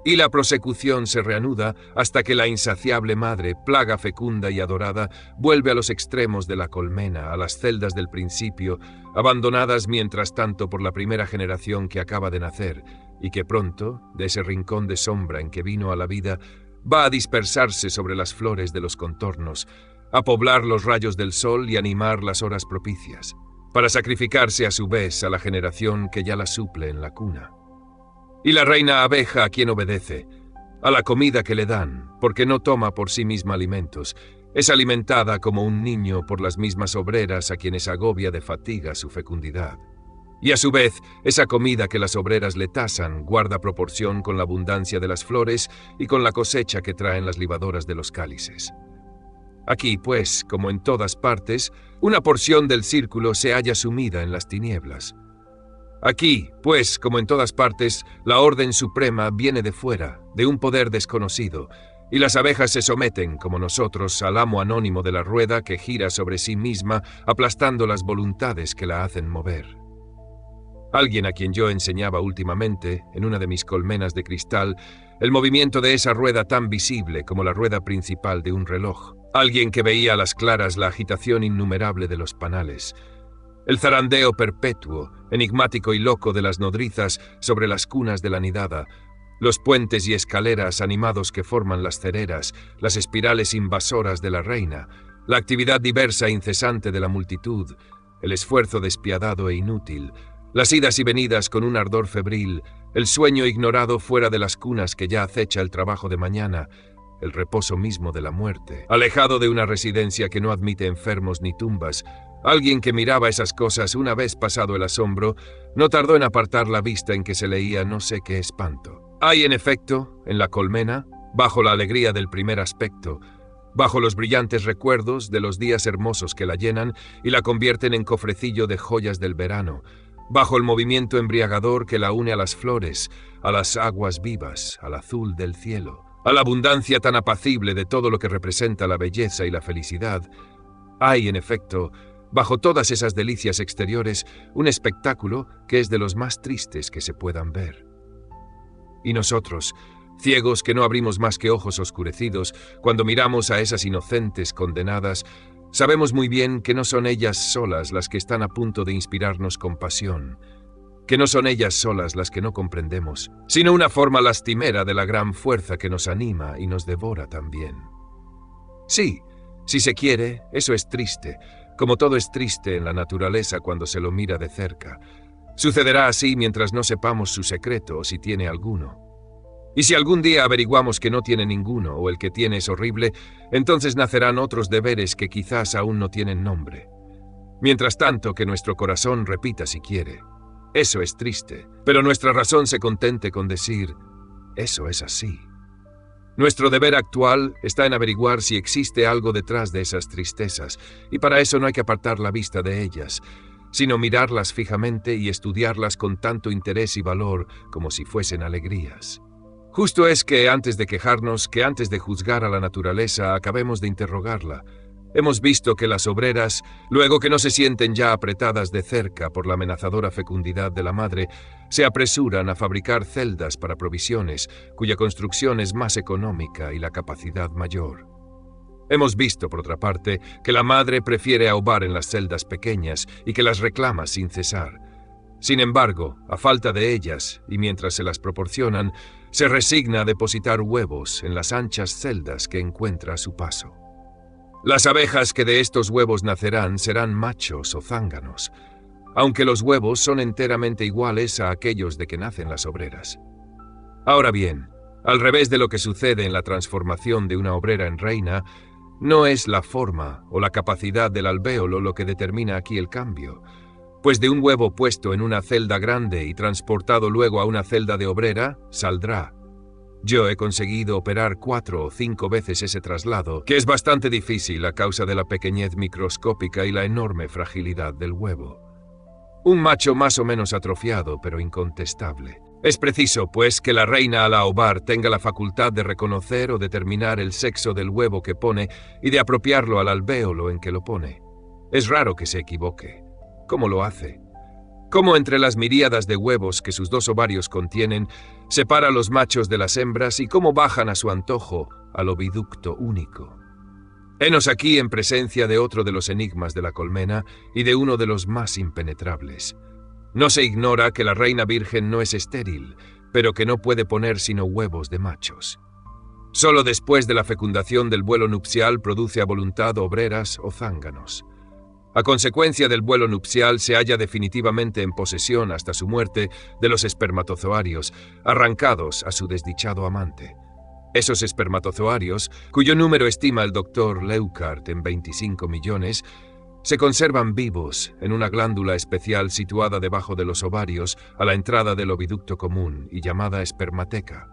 y la prosecución se reanuda hasta que la insaciable madre, plaga fecunda y adorada, vuelve a los extremos de la colmena, a las celdas del principio, abandonadas mientras tanto por la primera generación que acaba de nacer y que pronto, de ese rincón de sombra en que vino a la vida, va a dispersarse sobre las flores de los contornos, a poblar los rayos del sol y animar las horas propicias, para sacrificarse a su vez a la generación que ya la suple en la cuna. Y la reina abeja a quien obedece, a la comida que le dan, porque no toma por sí misma alimentos, es alimentada como un niño por las mismas obreras a quienes agobia de fatiga su fecundidad. Y a su vez, esa comida que las obreras le tasan guarda proporción con la abundancia de las flores y con la cosecha que traen las libadoras de los cálices. Aquí, pues, como en todas partes, una porción del círculo se halla sumida en las tinieblas. Aquí, pues, como en todas partes, la orden suprema viene de fuera, de un poder desconocido, y las abejas se someten, como nosotros, al amo anónimo de la rueda que gira sobre sí misma, aplastando las voluntades que la hacen mover. Alguien a quien yo enseñaba últimamente, en una de mis colmenas de cristal, el movimiento de esa rueda tan visible como la rueda principal de un reloj. Alguien que veía a las claras la agitación innumerable de los panales, el zarandeo perpetuo, enigmático y loco de las nodrizas sobre las cunas de la nidada, los puentes y escaleras animados que forman las cereras, las espirales invasoras de la reina, la actividad diversa e incesante de la multitud, el esfuerzo despiadado e inútil, las idas y venidas con un ardor febril, el sueño ignorado fuera de las cunas que ya acecha el trabajo de mañana, el reposo mismo de la muerte, alejado de una residencia que no admite enfermos ni tumbas. Alguien que miraba esas cosas una vez pasado el asombro, no tardó en apartar la vista en que se leía no sé qué espanto. Hay, en efecto, en la colmena, bajo la alegría del primer aspecto, bajo los brillantes recuerdos de los días hermosos que la llenan y la convierten en cofrecillo de joyas del verano, bajo el movimiento embriagador que la une a las flores, a las aguas vivas, al azul del cielo, a la abundancia tan apacible de todo lo que representa la belleza y la felicidad, hay, en efecto, bajo todas esas delicias exteriores, un espectáculo que es de los más tristes que se puedan ver. Y nosotros, ciegos que no abrimos más que ojos oscurecidos, cuando miramos a esas inocentes condenadas, sabemos muy bien que no son ellas solas las que están a punto de inspirarnos compasión, que no son ellas solas las que no comprendemos, sino una forma lastimera de la gran fuerza que nos anima y nos devora también. Sí, si se quiere, eso es triste, como todo es triste en la naturaleza cuando se lo mira de cerca. Sucederá así mientras no sepamos su secreto o si tiene alguno. Y si algún día averiguamos que no tiene ninguno o el que tiene es horrible, entonces nacerán otros deberes que quizás aún no tienen nombre. Mientras tanto, que nuestro corazón repita si quiere: eso es triste, pero nuestra razón se contente con decir: eso es así. Nuestro deber actual está en averiguar si existe algo detrás de esas tristezas, y para eso no hay que apartar la vista de ellas, sino mirarlas fijamente y estudiarlas con tanto interés y valor como si fuesen alegrías. Justo es que antes de quejarnos, que antes de juzgar a la naturaleza, acabemos de interrogarla. Hemos visto que las obreras, luego que no se sienten ya apretadas de cerca por la amenazadora fecundidad de la madre, se apresuran a fabricar celdas para provisiones, cuya construcción es más económica y la capacidad mayor. Hemos visto, por otra parte, que la madre prefiere ahogar en las celdas pequeñas y que las reclama sin cesar. Sin embargo, a falta de ellas, y mientras se las proporcionan, se resigna a depositar huevos en las anchas celdas que encuentra a su paso. Las abejas que de estos huevos nacerán serán machos o zánganos, aunque los huevos son enteramente iguales a aquellos de que nacen las obreras. Ahora bien, al revés de lo que sucede en la transformación de una obrera en reina, No es la forma o la capacidad del alvéolo lo que determina aquí el cambio, pues de un huevo puesto en una celda grande y transportado luego a una celda de obrera, saldrá. Yo he conseguido operar 4 o 5 veces ese traslado, que es bastante difícil a causa de la pequeñez microscópica y la enorme fragilidad del huevo. Un macho más o menos atrofiado, pero incontestable. Es preciso, pues, que la reina al aobar tenga la facultad de reconocer o determinar el sexo del huevo que pone y de apropiarlo al alvéolo en que lo pone. Es raro que se equivoque. ¿Cómo lo hace? ¿Cómo entre las miríadas de huevos que sus 2 ovarios contienen, separa los machos de las hembras y cómo bajan a su antojo al oviducto único? Henos aquí en presencia de otro de los enigmas de la colmena y de uno de los más impenetrables. No se ignora que la reina virgen no es estéril, pero que no puede poner sino huevos de machos. Solo después de la fecundación del vuelo nupcial produce a voluntad obreras o zánganos. A consecuencia del vuelo nupcial se halla definitivamente en posesión hasta su muerte de los espermatozoarios, arrancados a su desdichado amante. Esos espermatozoarios, cuyo número estima el doctor Leuckart en 25 millones, se conservan vivos en una glándula especial situada debajo de los ovarios a la entrada del oviducto común y llamada espermateca.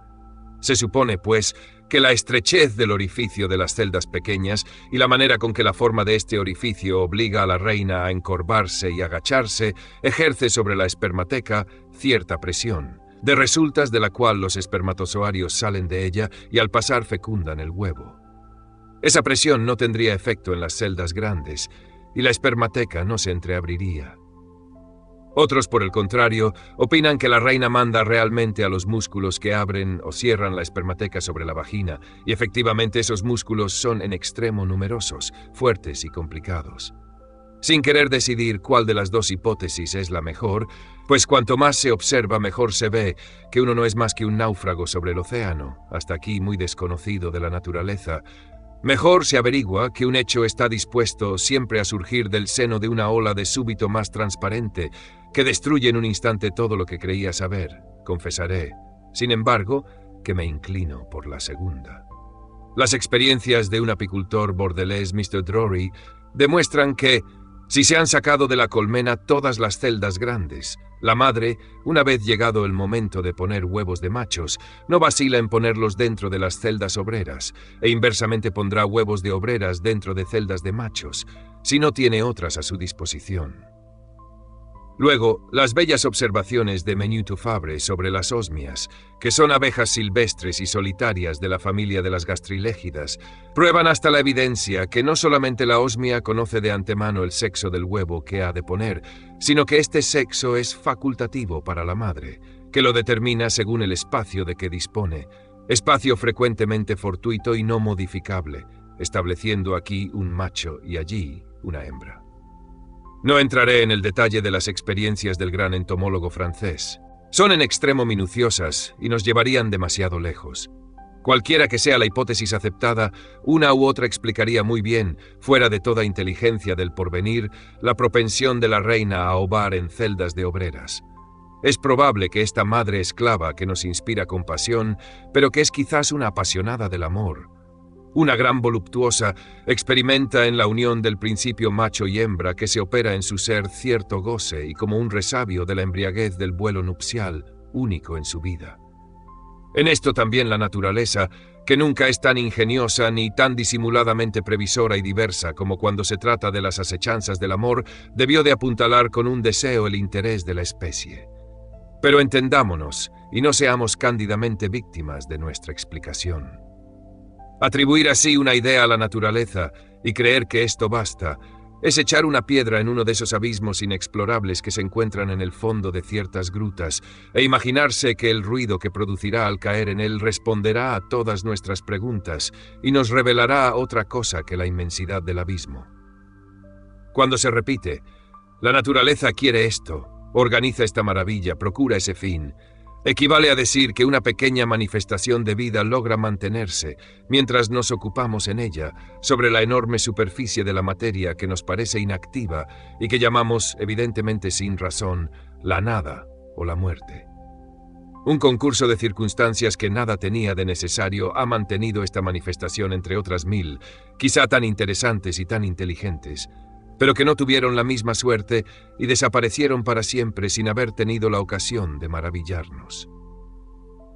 Se supone, pues, que la estrechez del orificio de las celdas pequeñas y la manera con que la forma de este orificio obliga a la reina a encorvarse y agacharse ejerce sobre la espermateca cierta presión, de resultas de la cual los espermatozoarios salen de ella y al pasar fecundan el huevo. Esa presión no tendría efecto en las celdas grandes y la espermateca no se entreabriría. Otros, por el contrario, opinan que la reina manda realmente a los músculos que abren o cierran la espermateca sobre la vagina, y efectivamente esos músculos son en extremo numerosos, fuertes y complicados. Sin querer decidir cuál de las 2 hipótesis es la mejor, pues cuanto más se observa mejor se ve que uno no es más que un náufrago sobre el océano, hasta aquí muy desconocido de la naturaleza. Mejor se averigua que un hecho está dispuesto siempre a surgir del seno de una ola de súbito más transparente, que destruye en un instante todo lo que creía saber. Confesaré, sin embargo, que me inclino por la segunda. Las experiencias de un apicultor bordelés, Mr. Drury, demuestran que, si se han sacado de la colmena todas las celdas grandes, la madre, una vez llegado el momento de poner huevos de machos, no vacila en ponerlos dentro de las celdas obreras, e inversamente pondrá huevos de obreras dentro de celdas de machos, si no tiene otras a su disposición. Luego, las bellas observaciones de Meneu Fabre sobre las osmias, que son abejas silvestres y solitarias de la familia de las gastrilégidas, prueban hasta la evidencia que no solamente la osmia conoce de antemano el sexo del huevo que ha de poner, sino que este sexo es facultativo para la madre, que lo determina según el espacio de que dispone, espacio frecuentemente fortuito y no modificable, estableciendo aquí un macho y allí una hembra. No entraré en el detalle de las experiencias del gran entomólogo francés. Son en extremo minuciosas y nos llevarían demasiado lejos. Cualquiera que sea la hipótesis aceptada, una u otra explicaría muy bien, fuera de toda inteligencia del porvenir, la propensión de la reina a ovar en celdas de obreras. Es probable que esta madre esclava que nos inspira compasión, pero que es quizás una apasionada del amor, una gran voluptuosa, experimenta en la unión del principio macho y hembra que se opera en su ser cierto goce y como un resabio de la embriaguez del vuelo nupcial, único en su vida. En esto también la naturaleza, que nunca es tan ingeniosa ni tan disimuladamente previsora y diversa como cuando se trata de las asechanzas del amor, debió de apuntalar con un deseo el interés de la especie. Pero entendámonos y no seamos cándidamente víctimas de nuestra explicación. Atribuir así una idea a la naturaleza y creer que esto basta es echar una piedra en uno de esos abismos inexplorables que se encuentran en el fondo de ciertas grutas e imaginarse que el ruido que producirá al caer en él responderá a todas nuestras preguntas y nos revelará otra cosa que la inmensidad del abismo. Cuando se repite, la naturaleza quiere esto, organiza esta maravilla, procura ese fin, equivale a decir que una pequeña manifestación de vida logra mantenerse, mientras nos ocupamos en ella, sobre la enorme superficie de la materia que nos parece inactiva y que llamamos, evidentemente sin razón, la nada o la muerte. Un concurso de circunstancias que nada tenía de necesario ha mantenido esta manifestación entre otras 1000, quizá tan interesantes y tan inteligentes, pero que no tuvieron la misma suerte y desaparecieron para siempre sin haber tenido la ocasión de maravillarnos.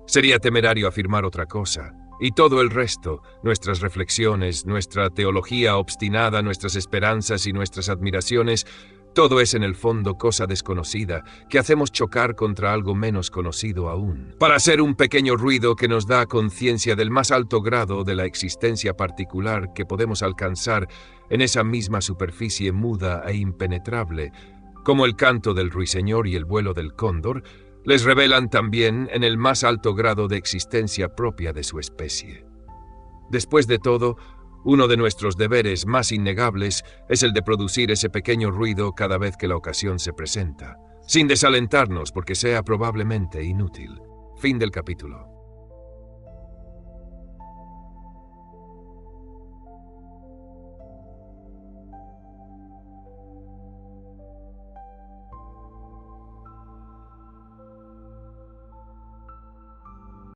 Sería temerario afirmar otra cosa, y todo el resto, nuestras reflexiones, nuestra teología obstinada, nuestras esperanzas y nuestras admiraciones, todo es en el fondo cosa desconocida, que hacemos chocar contra algo menos conocido aún, para hacer un pequeño ruido que nos da conciencia del más alto grado de la existencia particular que podemos alcanzar en esa misma superficie muda e impenetrable, como el canto del ruiseñor y el vuelo del cóndor, les revelan también en el más alto grado de existencia propia de su especie. Después de todo, uno de nuestros deberes más innegables es el de producir ese pequeño ruido cada vez que la ocasión se presenta, sin desalentarnos porque sea probablemente inútil. Fin del capítulo.